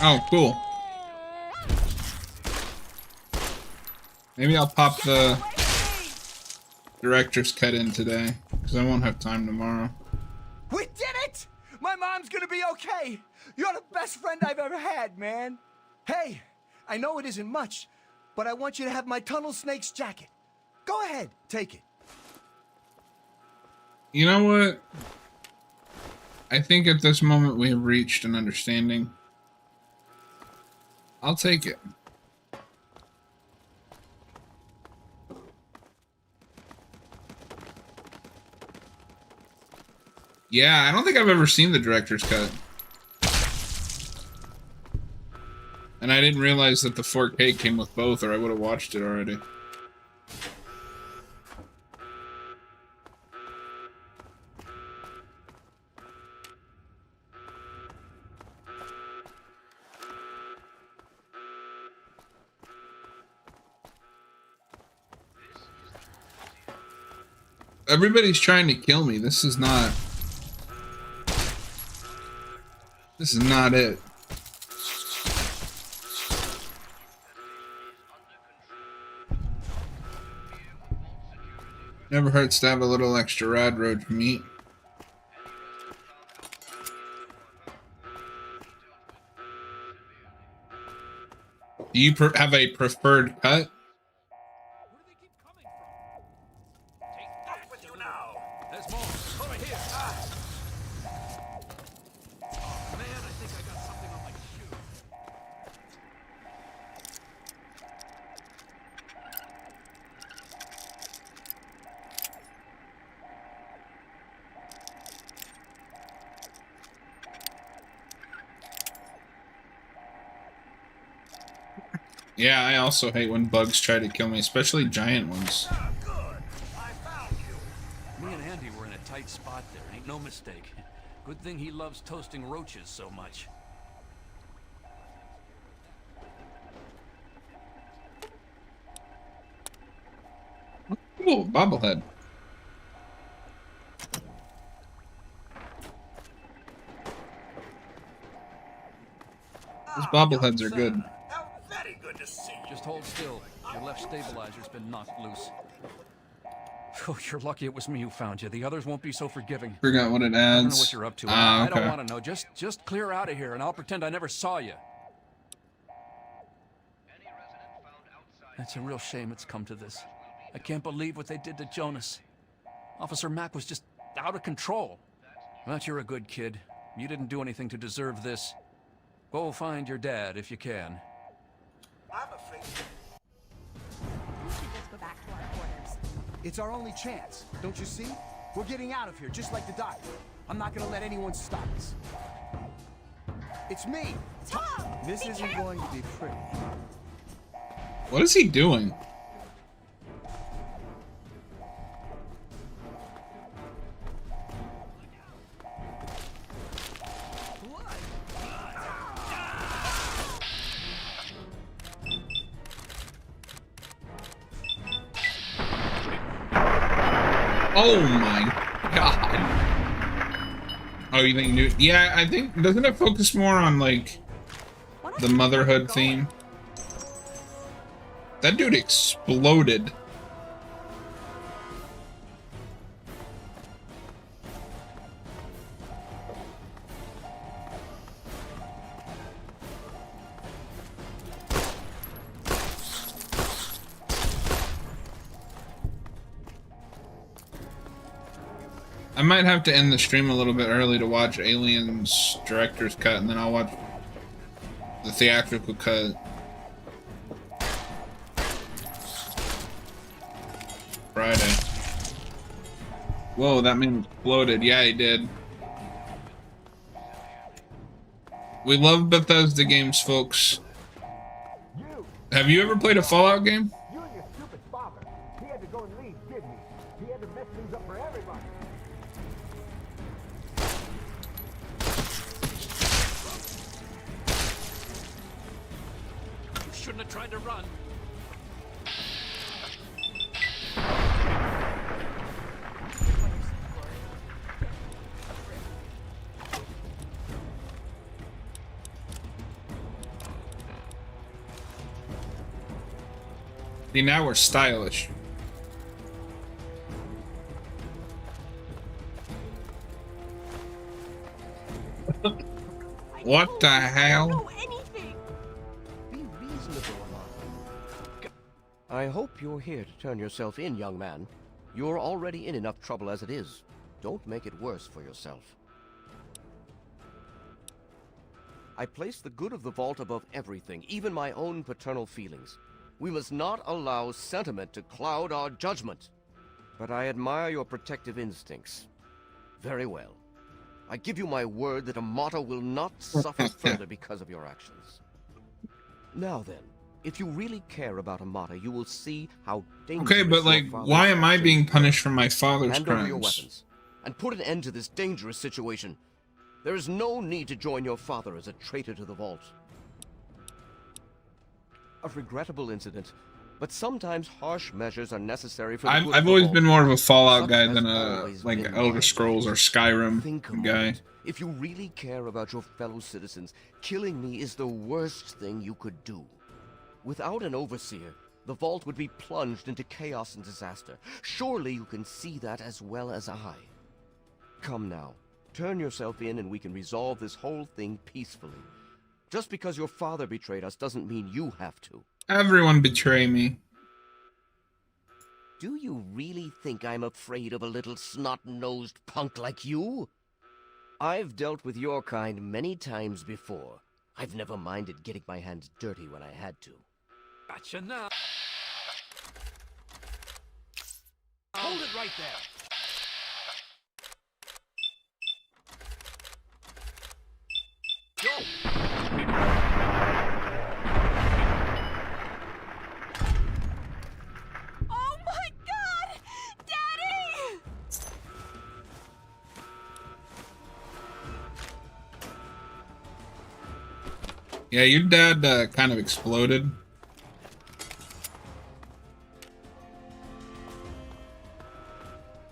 Oh, cool. Maybe I'll pop the director's cut in today, because I won't have time tomorrow. We did it! My mom's gonna be okay! You're the best friend I've ever had, man! Hey, I know it isn't much, but I want you to have my Tunnel Snakes jacket. Go ahead, take it. You know what? I think at this moment we have reached an understanding. I'll take it. Yeah, I don't think I've ever seen the director's cut. And I didn't realize that the 4K came with both, or I would have watched it already. Everybody's trying to kill me. This is not it. Never hurts to have a little extra rad roach meat. Do you have a preferred cut? Up with you now! There's more. Over here. Oh, man, I think I got something on my shoe. Yeah, I also hate when bugs try to kill me, especially giant ones. Me and Andy were in a tight spot there, ain't no mistake. Good thing he loves toasting roaches so much. Ooh, bobblehead. Those bobbleheads are good. Very good to see you. Just hold still. Your left stabilizer's been knocked loose. Oh, you're lucky it was me who found you. The others won't be so forgiving. Forgot what it I don't know adds. what you're up to. Ah, I don't okay. want to know. Just clear out of here, and I'll pretend I never saw you. It's a real shame it's come to this. I can't believe what they did to Jonas. Officer Mack was just out of control. But you're a good kid. You didn't do anything to deserve this. Go find your dad if you can. I'm afraid. We should just go back to our quarters. It's our only chance, don't you see? We're getting out of here, just like the dive. I'm not gonna let anyone stop us. It's me! Tom! This isn't going to be pretty. What is he doing? Oh my god. Oh, you think new? Yeah, I think, doesn't it focus more on like the motherhood theme? That dude exploded. I might have to end the stream a little bit early to watch Alien's director's cut, and then I'll watch the theatrical cut Friday. Whoa, that man exploded. Yeah, he did. We love Bethesda games, folks. Have you ever played a Fallout game? You and your stupid father. He had to go and leave, didn't he? He had to mess things up for everybody. You shouldn't have tried to run. See, now we're stylish. What the hell? Be reasonable, I hope you're here to turn yourself in, young man. You're already in enough trouble as it is. Don't make it worse for yourself. I place the good of the vault above everything, even my own paternal feelings. We must not allow sentiment to cloud our judgment. But I admire your protective instincts. Very well. I give you my word that Amata will not suffer further because of your actions. Now then, if you really care about Amata, you will see how dangerous Okay, but like, your why am I father's being actions punished for my father's Hand over your crimes? weapons, and put an end to this dangerous situation. There is no need to join your father as a traitor to the vault. A regrettable incident, but sometimes harsh measures are necessary for the good of I've the always vault. been more of a Fallout Such guy has than a always like been Elder my Scrolls or case. Skyrim Think a guy. moment. If you really care about your fellow citizens, killing me is the worst thing you could do. Without an overseer, the vault would be plunged into chaos and disaster. Surely you can see that as well as I. Come now, turn yourself in and we can resolve this whole thing peacefully. Just because your father betrayed us doesn't mean you have to. Everyone betray me. Do you really think I'm afraid of a little snot-nosed punk like you? I've dealt with your kind many times before. I've never minded getting my hands dirty when I had to. Gotcha now. Hold it right there. Oh my god! Daddy! Yeah, your dad kind of exploded.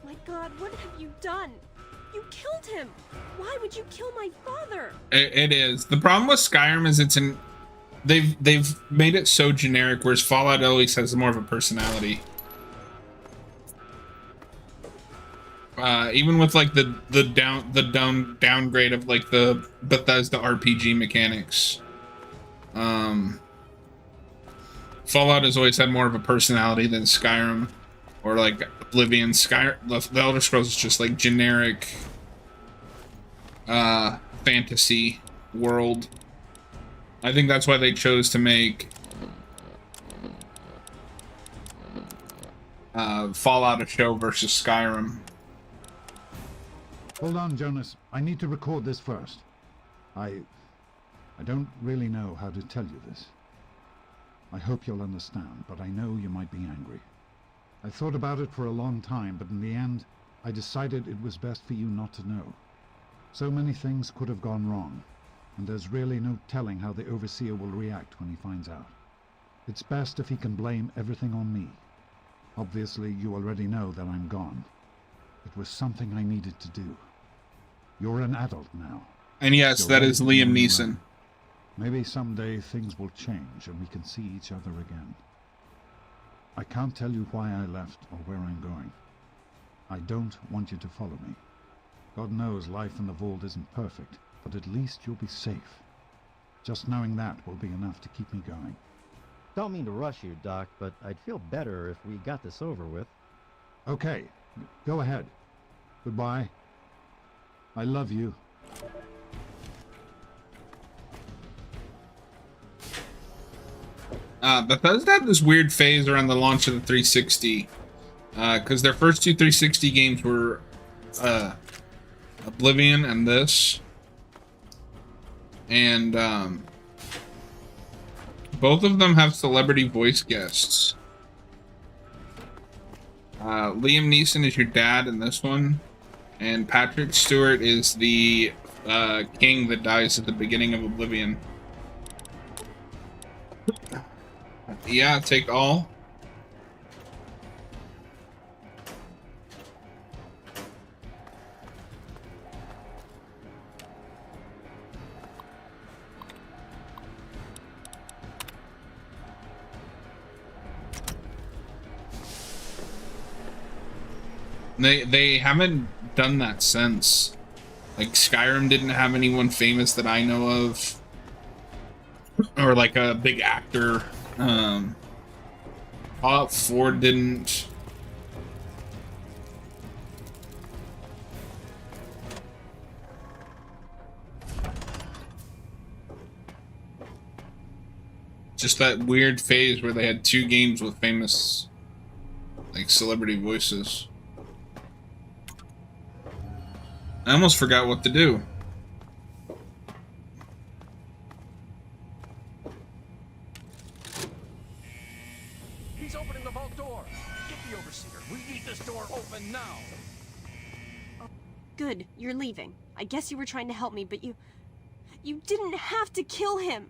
My god, what have you done? You killed him! Why would you kill my father? It is. The problem with Skyrim is they've made it so generic, whereas Fallout at least has more of a personality. Even with like the downgrade of like the Bethesda RPG mechanics. Fallout has always had more of a personality than Skyrim or like Oblivion. The Elder Scrolls is just like generic fantasy world. I think that's why they chose to make Fallout a show versus Skyrim. Hold on, Jonas. I need to record this first. I don't really know how to tell you this. I hope you'll understand, but I know you might be angry. I thought about it for a long time, but in the end, I decided it was best for you not to know. So many things could have gone wrong, and there's really no telling how the Overseer will react when he finds out. It's best if he can blame everything on me. Obviously, you already know that I'm gone. It was something I needed to do. You're an adult now. And yes, that is Liam Neeson. Maybe someday things will change and we can see each other again. I can't tell you why I left or where I'm going. I don't want you to follow me. God knows life in the vault isn't perfect, but at least you'll be safe. Just knowing that will be enough to keep me going. Don't mean to rush you, Doc, but I'd feel better if we got this over with. Okay, go ahead. Goodbye. I love you. Bethesda had this weird phase around the launch of the 360, because their first two 360 games were Oblivion and this, and both of them have celebrity voice guests. Liam Neeson is your dad in this one, and Patrick Stewart is the king that dies at the beginning of Oblivion. Yeah, take all. They haven't done that since. Like Skyrim didn't have anyone famous that I know of, or like a big actor. Fallout 4 didn't. Just that weird phase where they had two games with famous, like, celebrity voices. I almost forgot what to do. He's opening the vault door. Get the Overseer. We need this door open now. Good, you're leaving. I guess you were trying to help me, but you didn't have to kill him.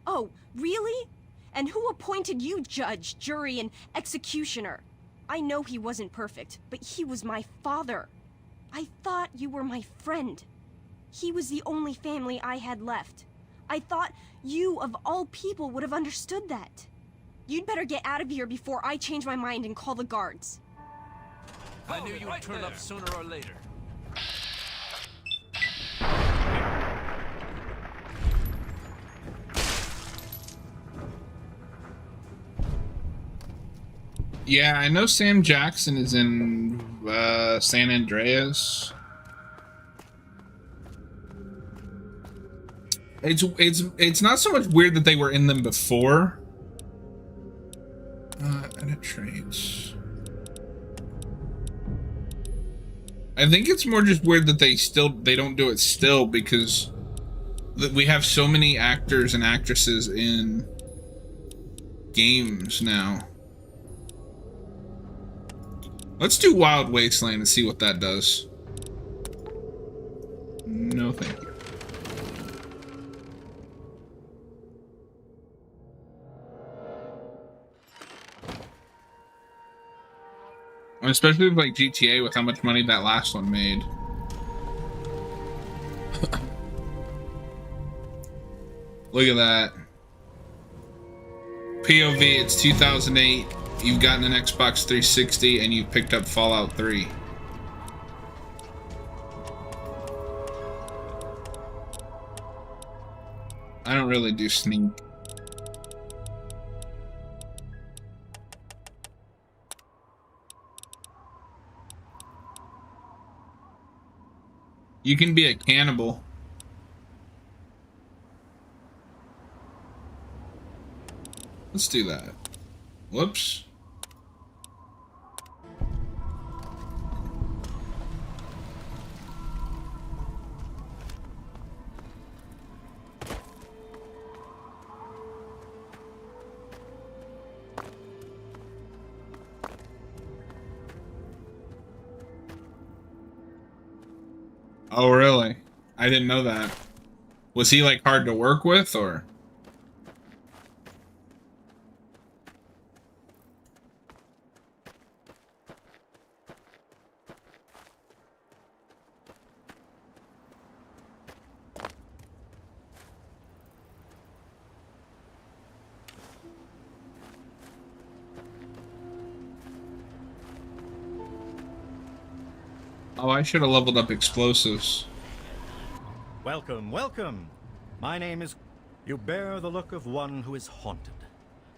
Oh, really? And who appointed you judge, jury, and executioner? I know he wasn't perfect, but he was my father. I thought you were my friend. He was the only family I had left. I thought you, of all people, would have understood that. You'd better get out of here before I change my mind and call the guards. I knew you'd turn up sooner or later. Yeah, I know Sam Jackson is in San Andreas. It's not so much weird that they were in them before. Edit trades. I think it's more just weird that they don't do it still, because we have so many actors and actresses in games now. Let's do Wild Wasteland and see what that does. No, thank you. Especially with like GTA, with how much money that last one made. Look at that. POV, it's 2008. You've gotten an Xbox 360 and you've picked up Fallout 3. I don't really do sneak. You can be a cannibal. Let's do that. Whoops. Oh, really? I didn't know that. Was he, like, hard to work with, or? Oh, I should have leveled up explosives. Welcome, welcome. My name is... You bear the look of one who is haunted.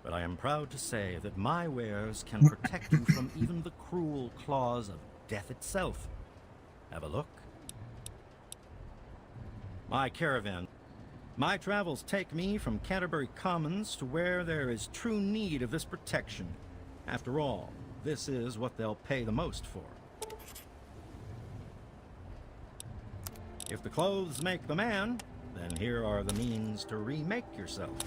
But I am proud to say that my wares can protect you from even the cruel claws of death itself. Have a look. My caravan. My travels take me from Canterbury Commons to where there is true need of this protection. After all, this is what they'll pay the most for. If the clothes make the man, then here are the means to remake yourself.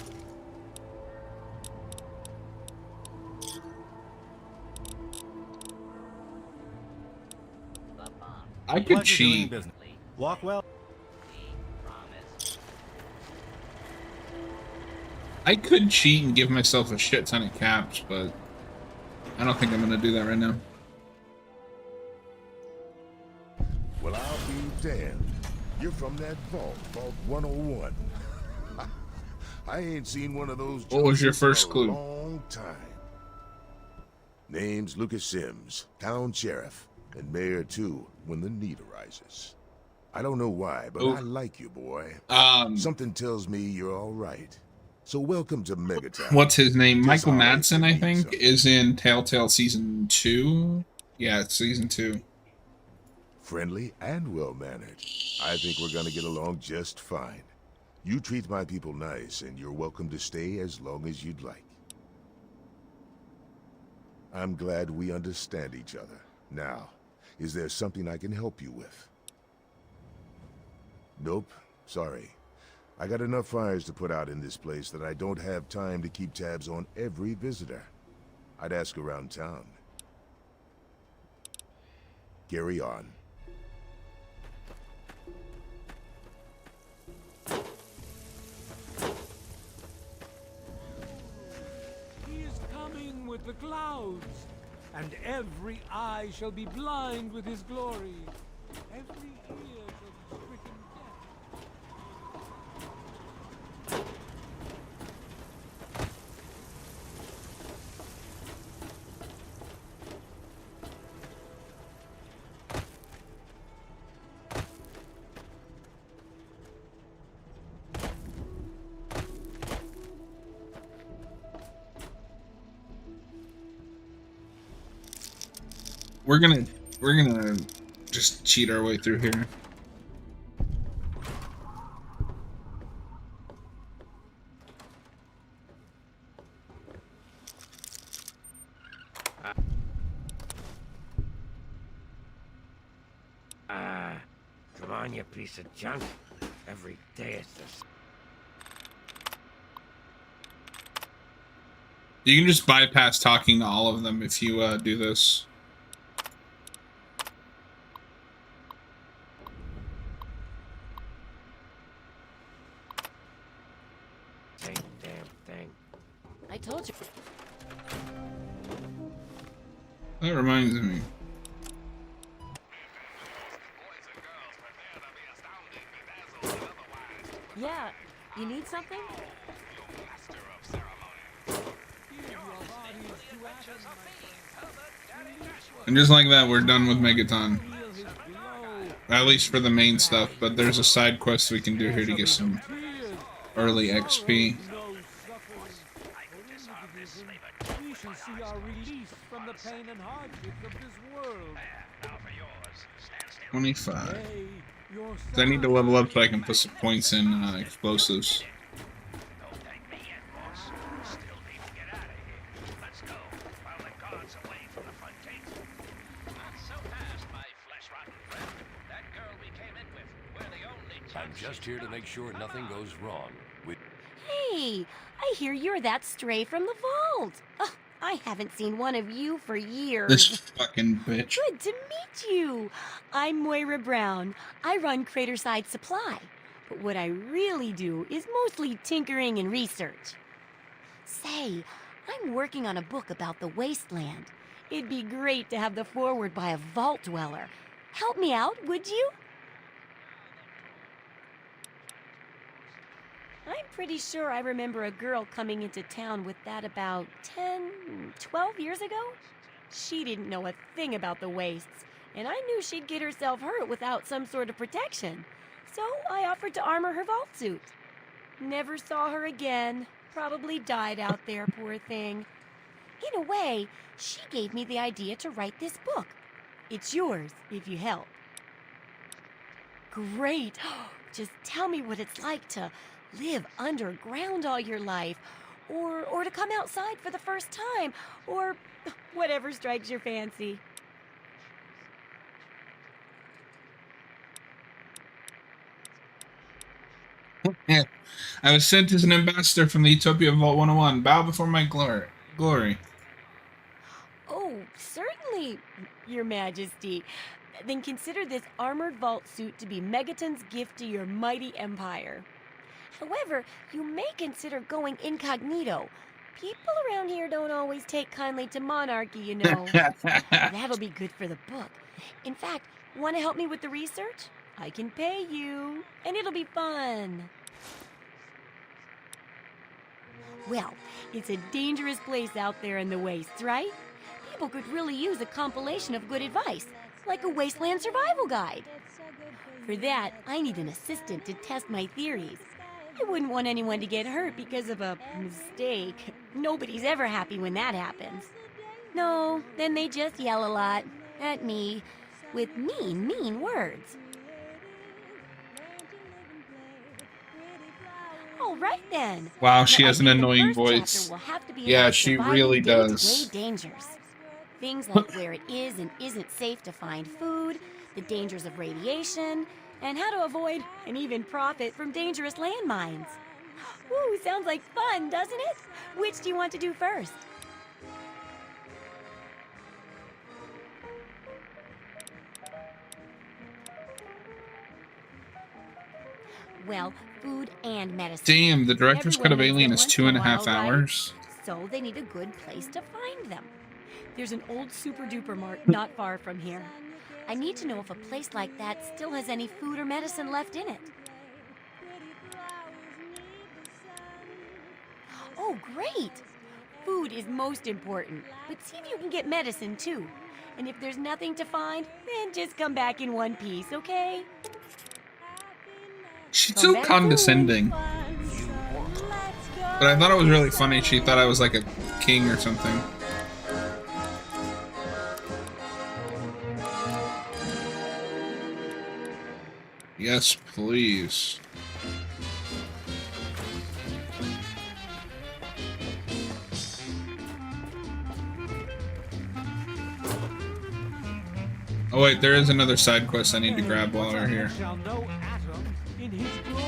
I could cheat. Walk well. I could cheat and give myself a shit ton of caps, but I don't think I'm gonna do that right now. Well, I'll be damned. You're from that vault, Vault 101. I ain't seen one of those. What was your first for a clue? long time. Name's Lucas Sims, town sheriff, and mayor too when the need arises. I don't know why, but I like you, boy. Something tells me you're all right. So welcome to Megatown. What's his name? Michael Madsen, I think, is in Telltale Season 2. Yeah, it's Season 2. Friendly and well-mannered. I think we're gonna get along just fine. You treat my people nice, and you're welcome to stay as long as you'd like. I'm glad we understand each other. Now, is there something I can help you with? Nope. Sorry. I got enough fires to put out in this place that I don't have time to keep tabs on every visitor. I'd ask around town. Carry on. He is coming with the clouds, and every eye shall be blind with his glory. Every ear shall be stricken We're gonna just cheat our way through here. Come on, you piece of junk. Every day it's this. You can just bypass talking to all of them if you do this. Same damn thing. I told you. That reminds me. Yeah, you need something? And just like that, we're done with Megaton. At least for the main stuff, but there's a side quest we can do here to get some early XP. We shall see our release from the pain and hardships of this world. 25. I need to level up so I can put some points in explosives. I'm just here to make sure nothing goes wrong with... Hey, I hear you're that stray from the vault. Oh, I haven't seen one of you for years. This fucking bitch. Good to meet you. I'm Moira Brown. I run Craterside Supply. But what I really do is mostly tinkering and research. Say, I'm working on a book about the wasteland. It'd be great to have the foreword by a vault dweller. Help me out, would you? I'm pretty sure I remember a girl coming into town with that about 10, 12 years ago. She didn't know a thing about the wastes, and I knew she'd get herself hurt without some sort of protection. So I offered to armor her vault suit. Never saw her again. Probably died out there, poor thing. In a way, she gave me the idea to write this book. It's yours, if you help. Great! Just tell me what it's like to live underground all your life, or to come outside for the first time, or whatever strikes your fancy. I was sent as an ambassador from the Utopia Vault 101. Bow before my glory. Oh, certainly, Your Majesty. Then consider this armored vault suit to be Megaton's gift to your mighty empire. However, you may consider going incognito. People around here don't always take kindly to monarchy, you know. That'll be good for the book. In fact, want to help me with the research? I can pay you, and it'll be fun. Well, it's a dangerous place out there in the wastes, right? People could really use a compilation of good advice, like a wasteland survival guide. For that, I need an assistant to test my theories. I wouldn't want anyone to get hurt because of a mistake. Nobody's ever happy when that happens. No, then they just yell a lot at me with mean words. All right then. Wow, she Now, has I an think the annoying first chapter voice. will have to be Yeah, about she surviving really day-to-day does. dangers. Things like where it is and isn't safe to find food, the dangers of radiation, and how to avoid and even profit from dangerous landmines. Ooh, sounds like fun, doesn't it? Which do you want to do first? Well, food and medicine. Damn, the director's cut of Everyone Alien needs is them once in a 2.5 while, right? hours. So they need a good place to find them. There's an old super-duper mart not far from here. I need to know if a place like that still has any food or medicine left in it. Oh, great! Food is most important, but see if you can get medicine too. And if there's nothing to find, then just come back in one piece, okay? She's Come so back condescending. But I thought it was really funny. She thought I was like a king or something. Yes, please. Oh wait, there is another side quest I need to grab while we're here. Shall know Atom in his glory.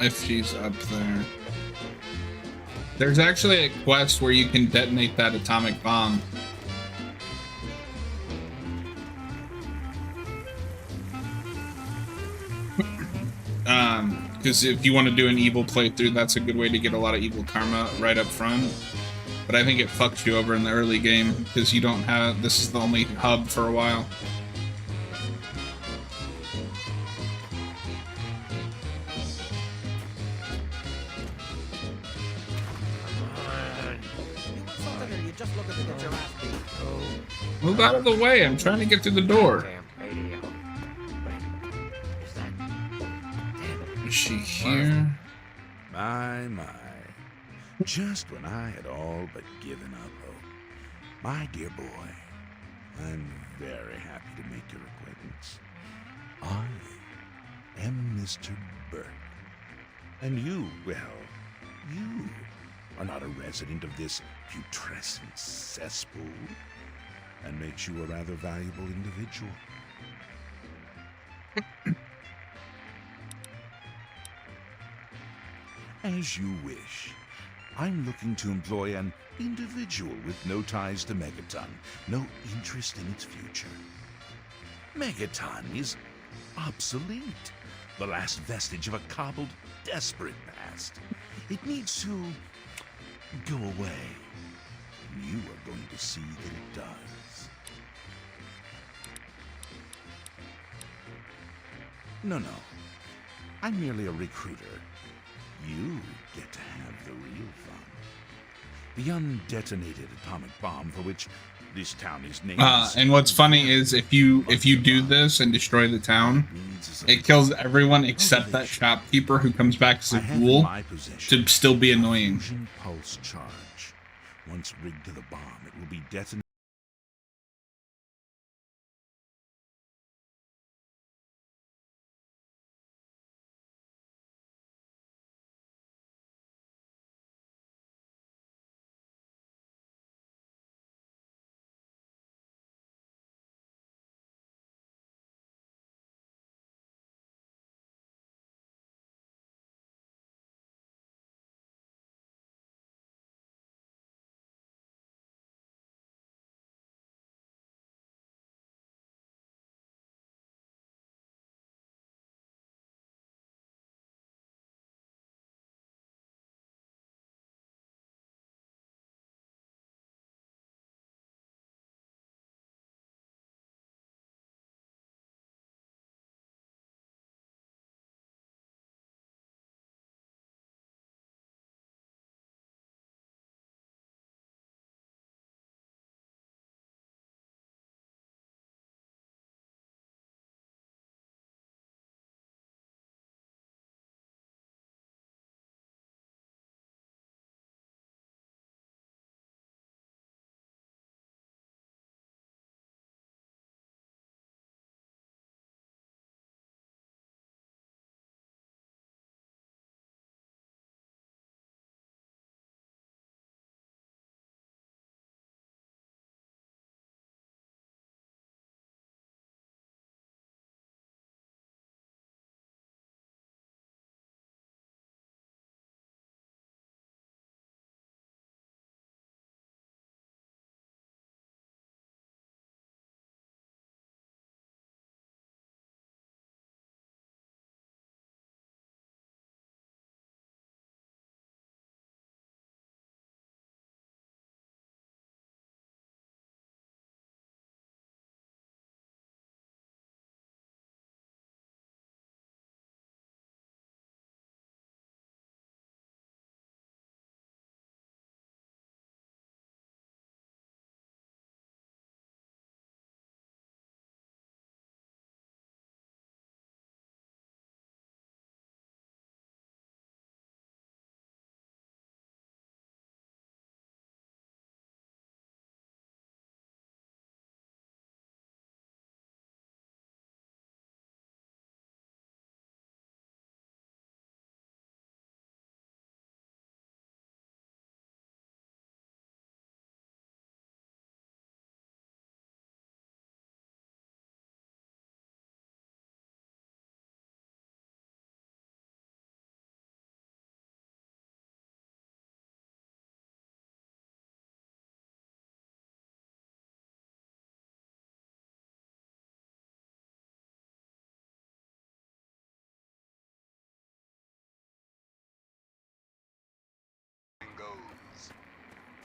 If she's up there. There's actually a quest where you can detonate that atomic bomb. Because if you want to do an evil playthrough, that's a good way to get a lot of evil karma right up front. But I think it fucks you over in the early game, because you don't have... This is the only hub for a while. Move out of the way, I'm trying to get through the door. Is she here? My. Just when I had all but given up hope. My dear boy, I'm very happy to make your acquaintance. I am Mr. Burke. And you, well, you are not a resident of this putrescent cesspool, and makes you a rather valuable individual. As you wish. I'm looking to employ an individual with no ties to Megaton, no interest in its future. Megaton is obsolete, the last vestige of a cobbled, desperate past. It needs to go away. You are going to see that it does. No. I'm merely a recruiter. You get to have the real fun. The undetonated atomic bomb for which this town is named. And what's funny is if you do this and destroy the town, it kills everyone except that shopkeeper who comes back as a ghoul to still be annoying. Fusion pulse charge. Once rigged to the bomb, it will be detonated.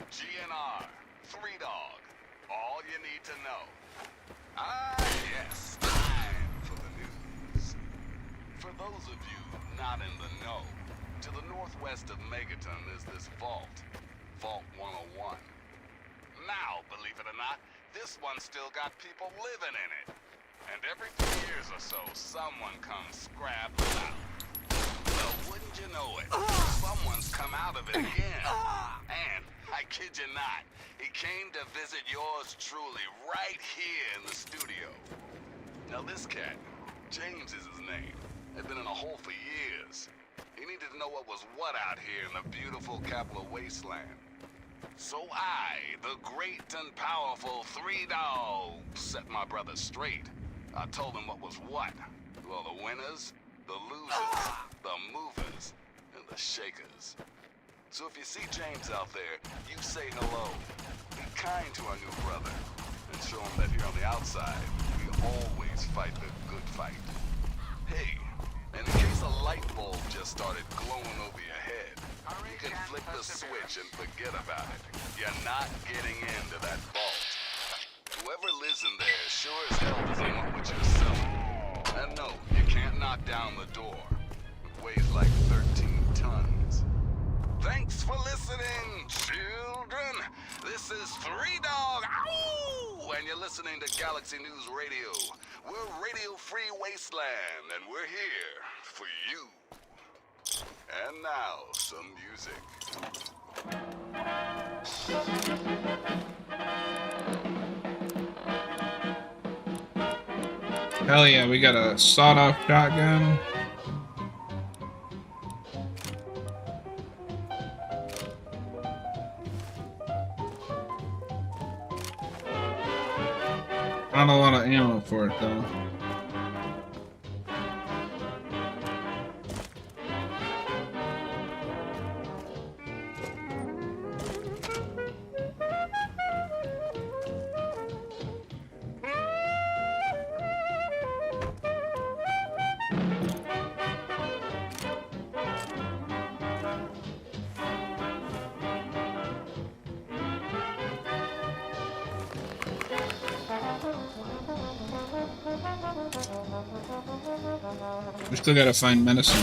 GNR, 3 Dog, all you need to know. Ah, yes, time for the news. For those of you not in the know, to the northwest of Megaton is this vault, Vault 101. Now, believe it or not, this one's still got people living in it. And every 2 years or so, someone comes scrabbling out. Well, wouldn't you know it, out of it again. And, I kid you not, he came to visit yours truly right here in the studio. Now this cat, James is his name, had been in a hole for years. He needed to know what was what out here in the beautiful capital wasteland. So I, the great and powerful Three Dogs, set my brother straight. I told him what was what. Well, the winners, the losers, the movers, and the shakers. So if you see James out there, you say hello. Be kind to our new brother, and show him that here on the outside, we always fight the good fight. Hey, and in case a light bulb just started glowing over your head, you can flick the switch and forget about it. You're not getting into that vault. Whoever lives in there sure as hell doesn't want what you're selling. And no, you can't knock down the door. It weighs like 13 tons. Thanks for listening, children. This is Three Dog, ow! And you're listening to Galaxy News Radio. We're Radio Free Wasteland, and we're here for you. And now, some music. Hell yeah, we got a sawed-off shotgun. Not a lot of ammo for it though. We still gotta find medicine.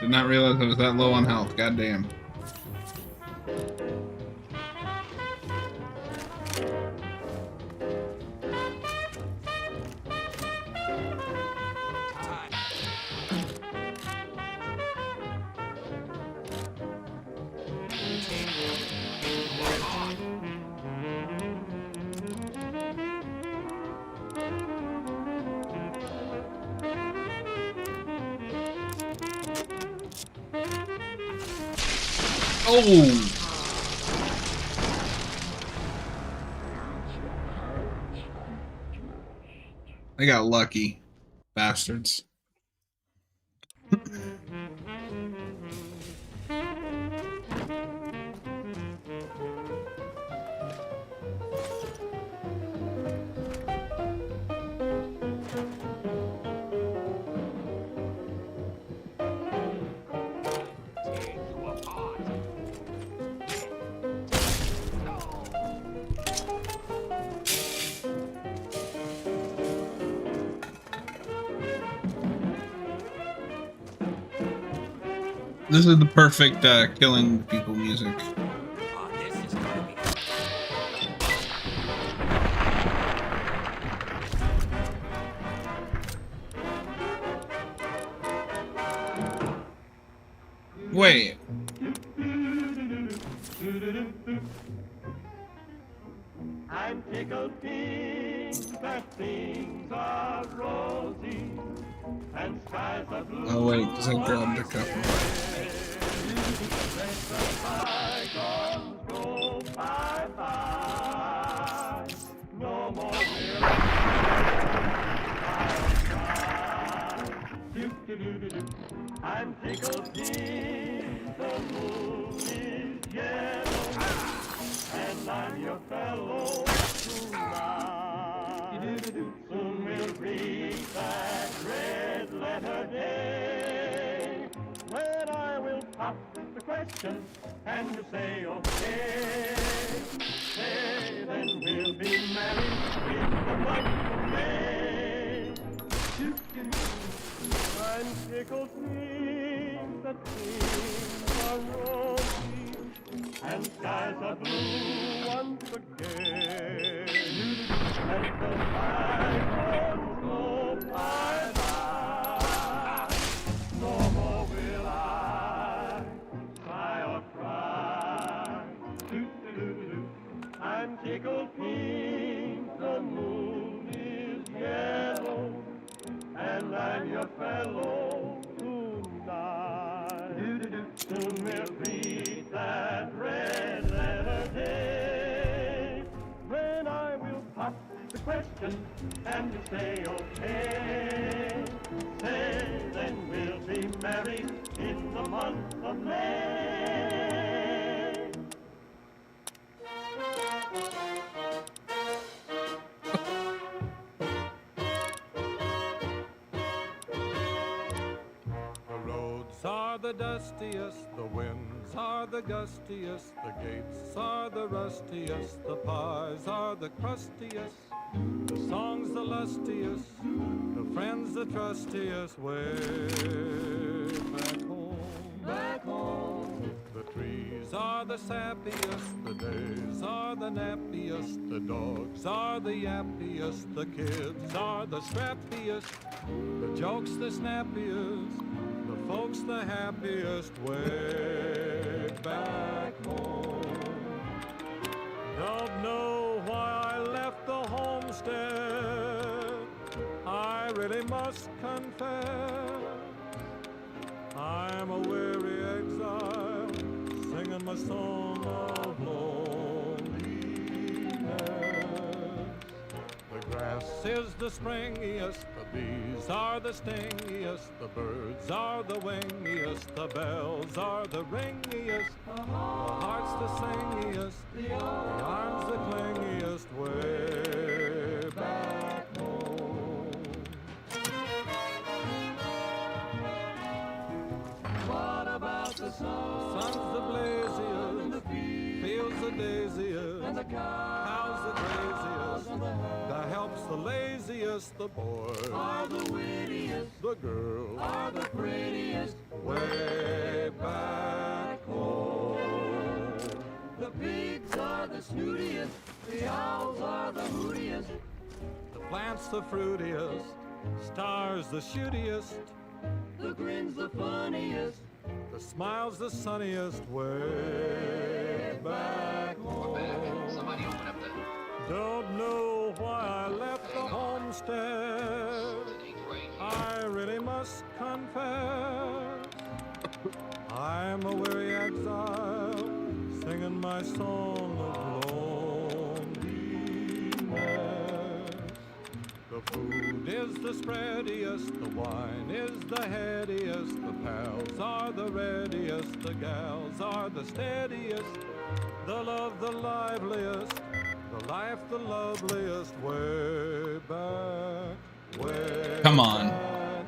Did not realize I was that low on health. Goddamn. Oh! They got lucky. Bastards. This is the perfect killing people music. Wait. I'm tickled pink that things are rosy and skies are blue. Oh wait, because I grabbed a couple. No more I'm tickled pink, the moon is yellow, and I'm your fellow tonight. Soon we'll reach that red letter day. question and you say okay, say then we'll be married in the month of May. I'm tickled pink that things are rosy and skies are blue once again. Let the cyclones go by. No more will I cry or cry. I'm tickled pink, the moon is yellow, and I'm your fellow tonight. Soon we'll read that red letter day, when I will pop the question and you say okay. Say then we'll be married in the month of May. The roads are the dustiest, the winds are the gustiest, the gates are the rustiest, the pies are the crustiest, the songs the lustiest, the friends the trustiest. Way back home, back home. The trees are the sappiest, the days are the nappiest, the dogs are the yappiest, the kids are the scrappiest, the jokes the snappiest, the folks the happiest. Way back home. Don't know why I left the homestead, I really must confess. I'm a weary exile, singing my song of loneliness. The grass is the springiest, the bees are the stingiest, the birds are the wingiest, the bells are the ringiest, the heart's the singiest, the arms the clingiest. Way back home. What about the sun? The sun's the blaziest, And the fields the daisiest, and the cows the craziest, the help's the laziest, the boys are the wittiest, the girls are the prettiest. Way back home. The pigs are the snootiest, the owls are the hootiest. The plants the fruitiest, stars the shootiest, The grin's the funniest, the smile's the sunniest. Way back home. Somebody open up the. Don't know why I left the homestead, I really must confess. I'm a weary exile, singing my song of loneliness. The food is the spreadiest, the wine is the headiest, the pals are the readiest, the gals are the steadiest, the love the liveliest, the life the loveliest. Way back, way Come on. back,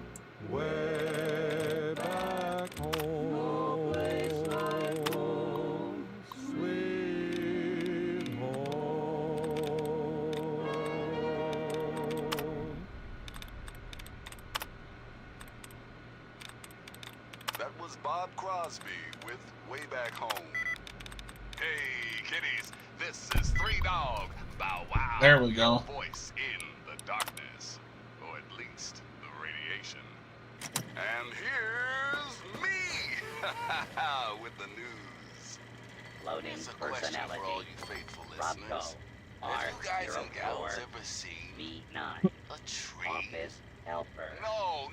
way back home. no place like home. Sweet home. That was Bob Crosby with Way Back Home. Hey, kiddies, this is Three Dog. Bow wow. There we go. Voice in the darkness, or at least the radiation. And here's me with the news. Loading Here's a question personality. for all you faithful Robco, listeners. Have you guys and gals ever seen B9. a tree? Office helper. No,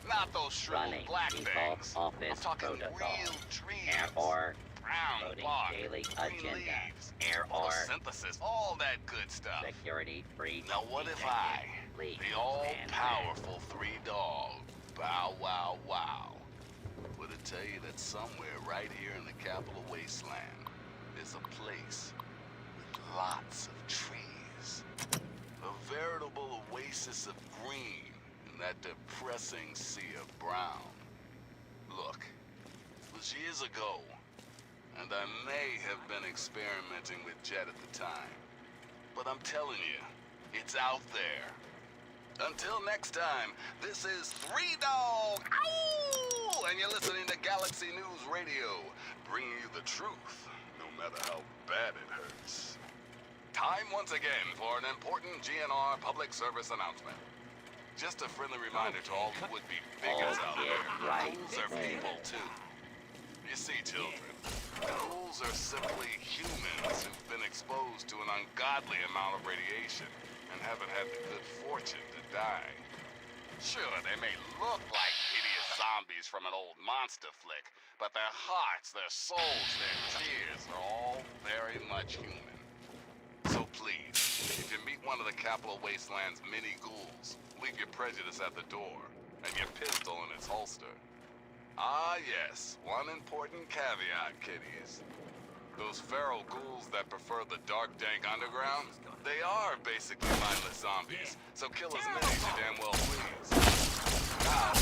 not those shriveled Running black default things. office I'm talking protocol. real trees. Error. Brown Loading bark, daily green agenda. leaves, Error. photosynthesis, all that good stuff. Security free. Now what if I, the all-powerful Three Dog, Bow Wow Wow, were to tell you that somewhere right here in the capital wasteland is a place with lots of trees. A veritable oasis of green in that depressing sea of brown. Look, it was years ago, and I may have been experimenting with Jet at the time. But I'm telling you, it's out there. Until next time, this is 3Dog, ow! And you're listening to Galaxy News Radio, bringing you the truth, no matter how bad it hurts. Time once again for an important GNR public service announcement. Just a friendly reminder to all the would-be bigots out there, ghouls are people too. You see, children, ghouls are simply humans who've been exposed to an ungodly amount of radiation and haven't had the good fortune to die. Sure, they may look like hideous zombies from an old monster flick, but their hearts, their souls, their tears are all very much human. So please, if you meet one of the Capital Wasteland's mini ghouls, leave your prejudice at the door, and your pistol in its holster. Ah yes, one important caveat, kiddies. Those feral ghouls that prefer the dark, dank underground, they are basically mindless zombies, so kill as many as you damn well please. Now,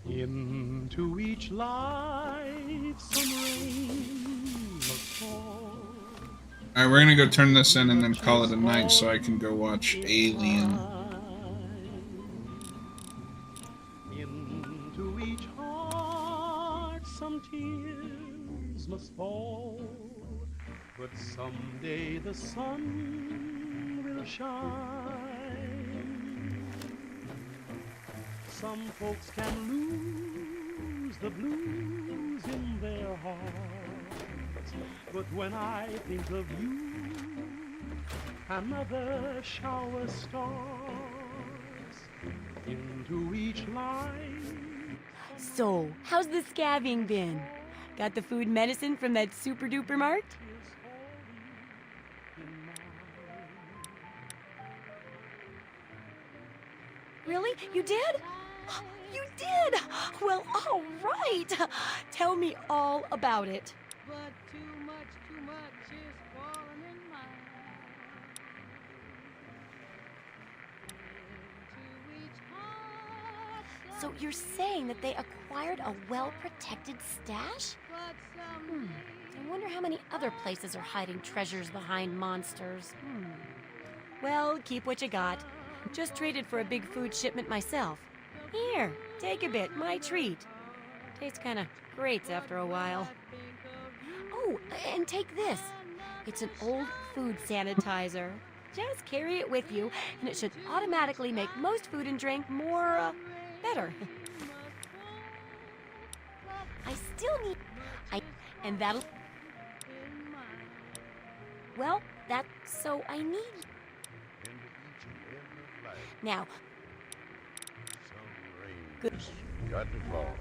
Into each life some rain must fall. Alright, we're gonna go turn this in and then call it a night so I can go watch Alien. Into each heart some tears must fall. But someday the sun will shine. Some folks can lose the blues in their hearts, but when I think of you, another shower starts into each line. So, how's the scabbing been? Got the food medicine from that super duper mart? Really? You did? You did! Well, all right. Tell me all about it. But too much is falling in my So you're saying that they acquired a well-protected stash? I wonder how many other places are hiding treasures behind monsters. Well, keep what you got. Just traded for a big food shipment myself. Here, take a bit, my treat. Tastes kind of great after a while. Oh, and take this. It's an old food sanitizer. Just carry it with you, and it should automatically make most food and drink more, better. I still need... And that'll... Well, that's so I need... Now... Good. Got to fall.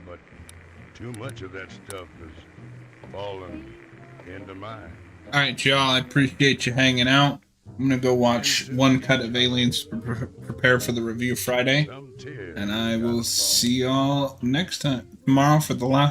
But too much of that stuff is falling into mine. Alright, y'all, I appreciate you hanging out. I'm gonna go watch one cut of Aliens to prepare for the review Friday. And I will see y'all next time, tomorrow for the last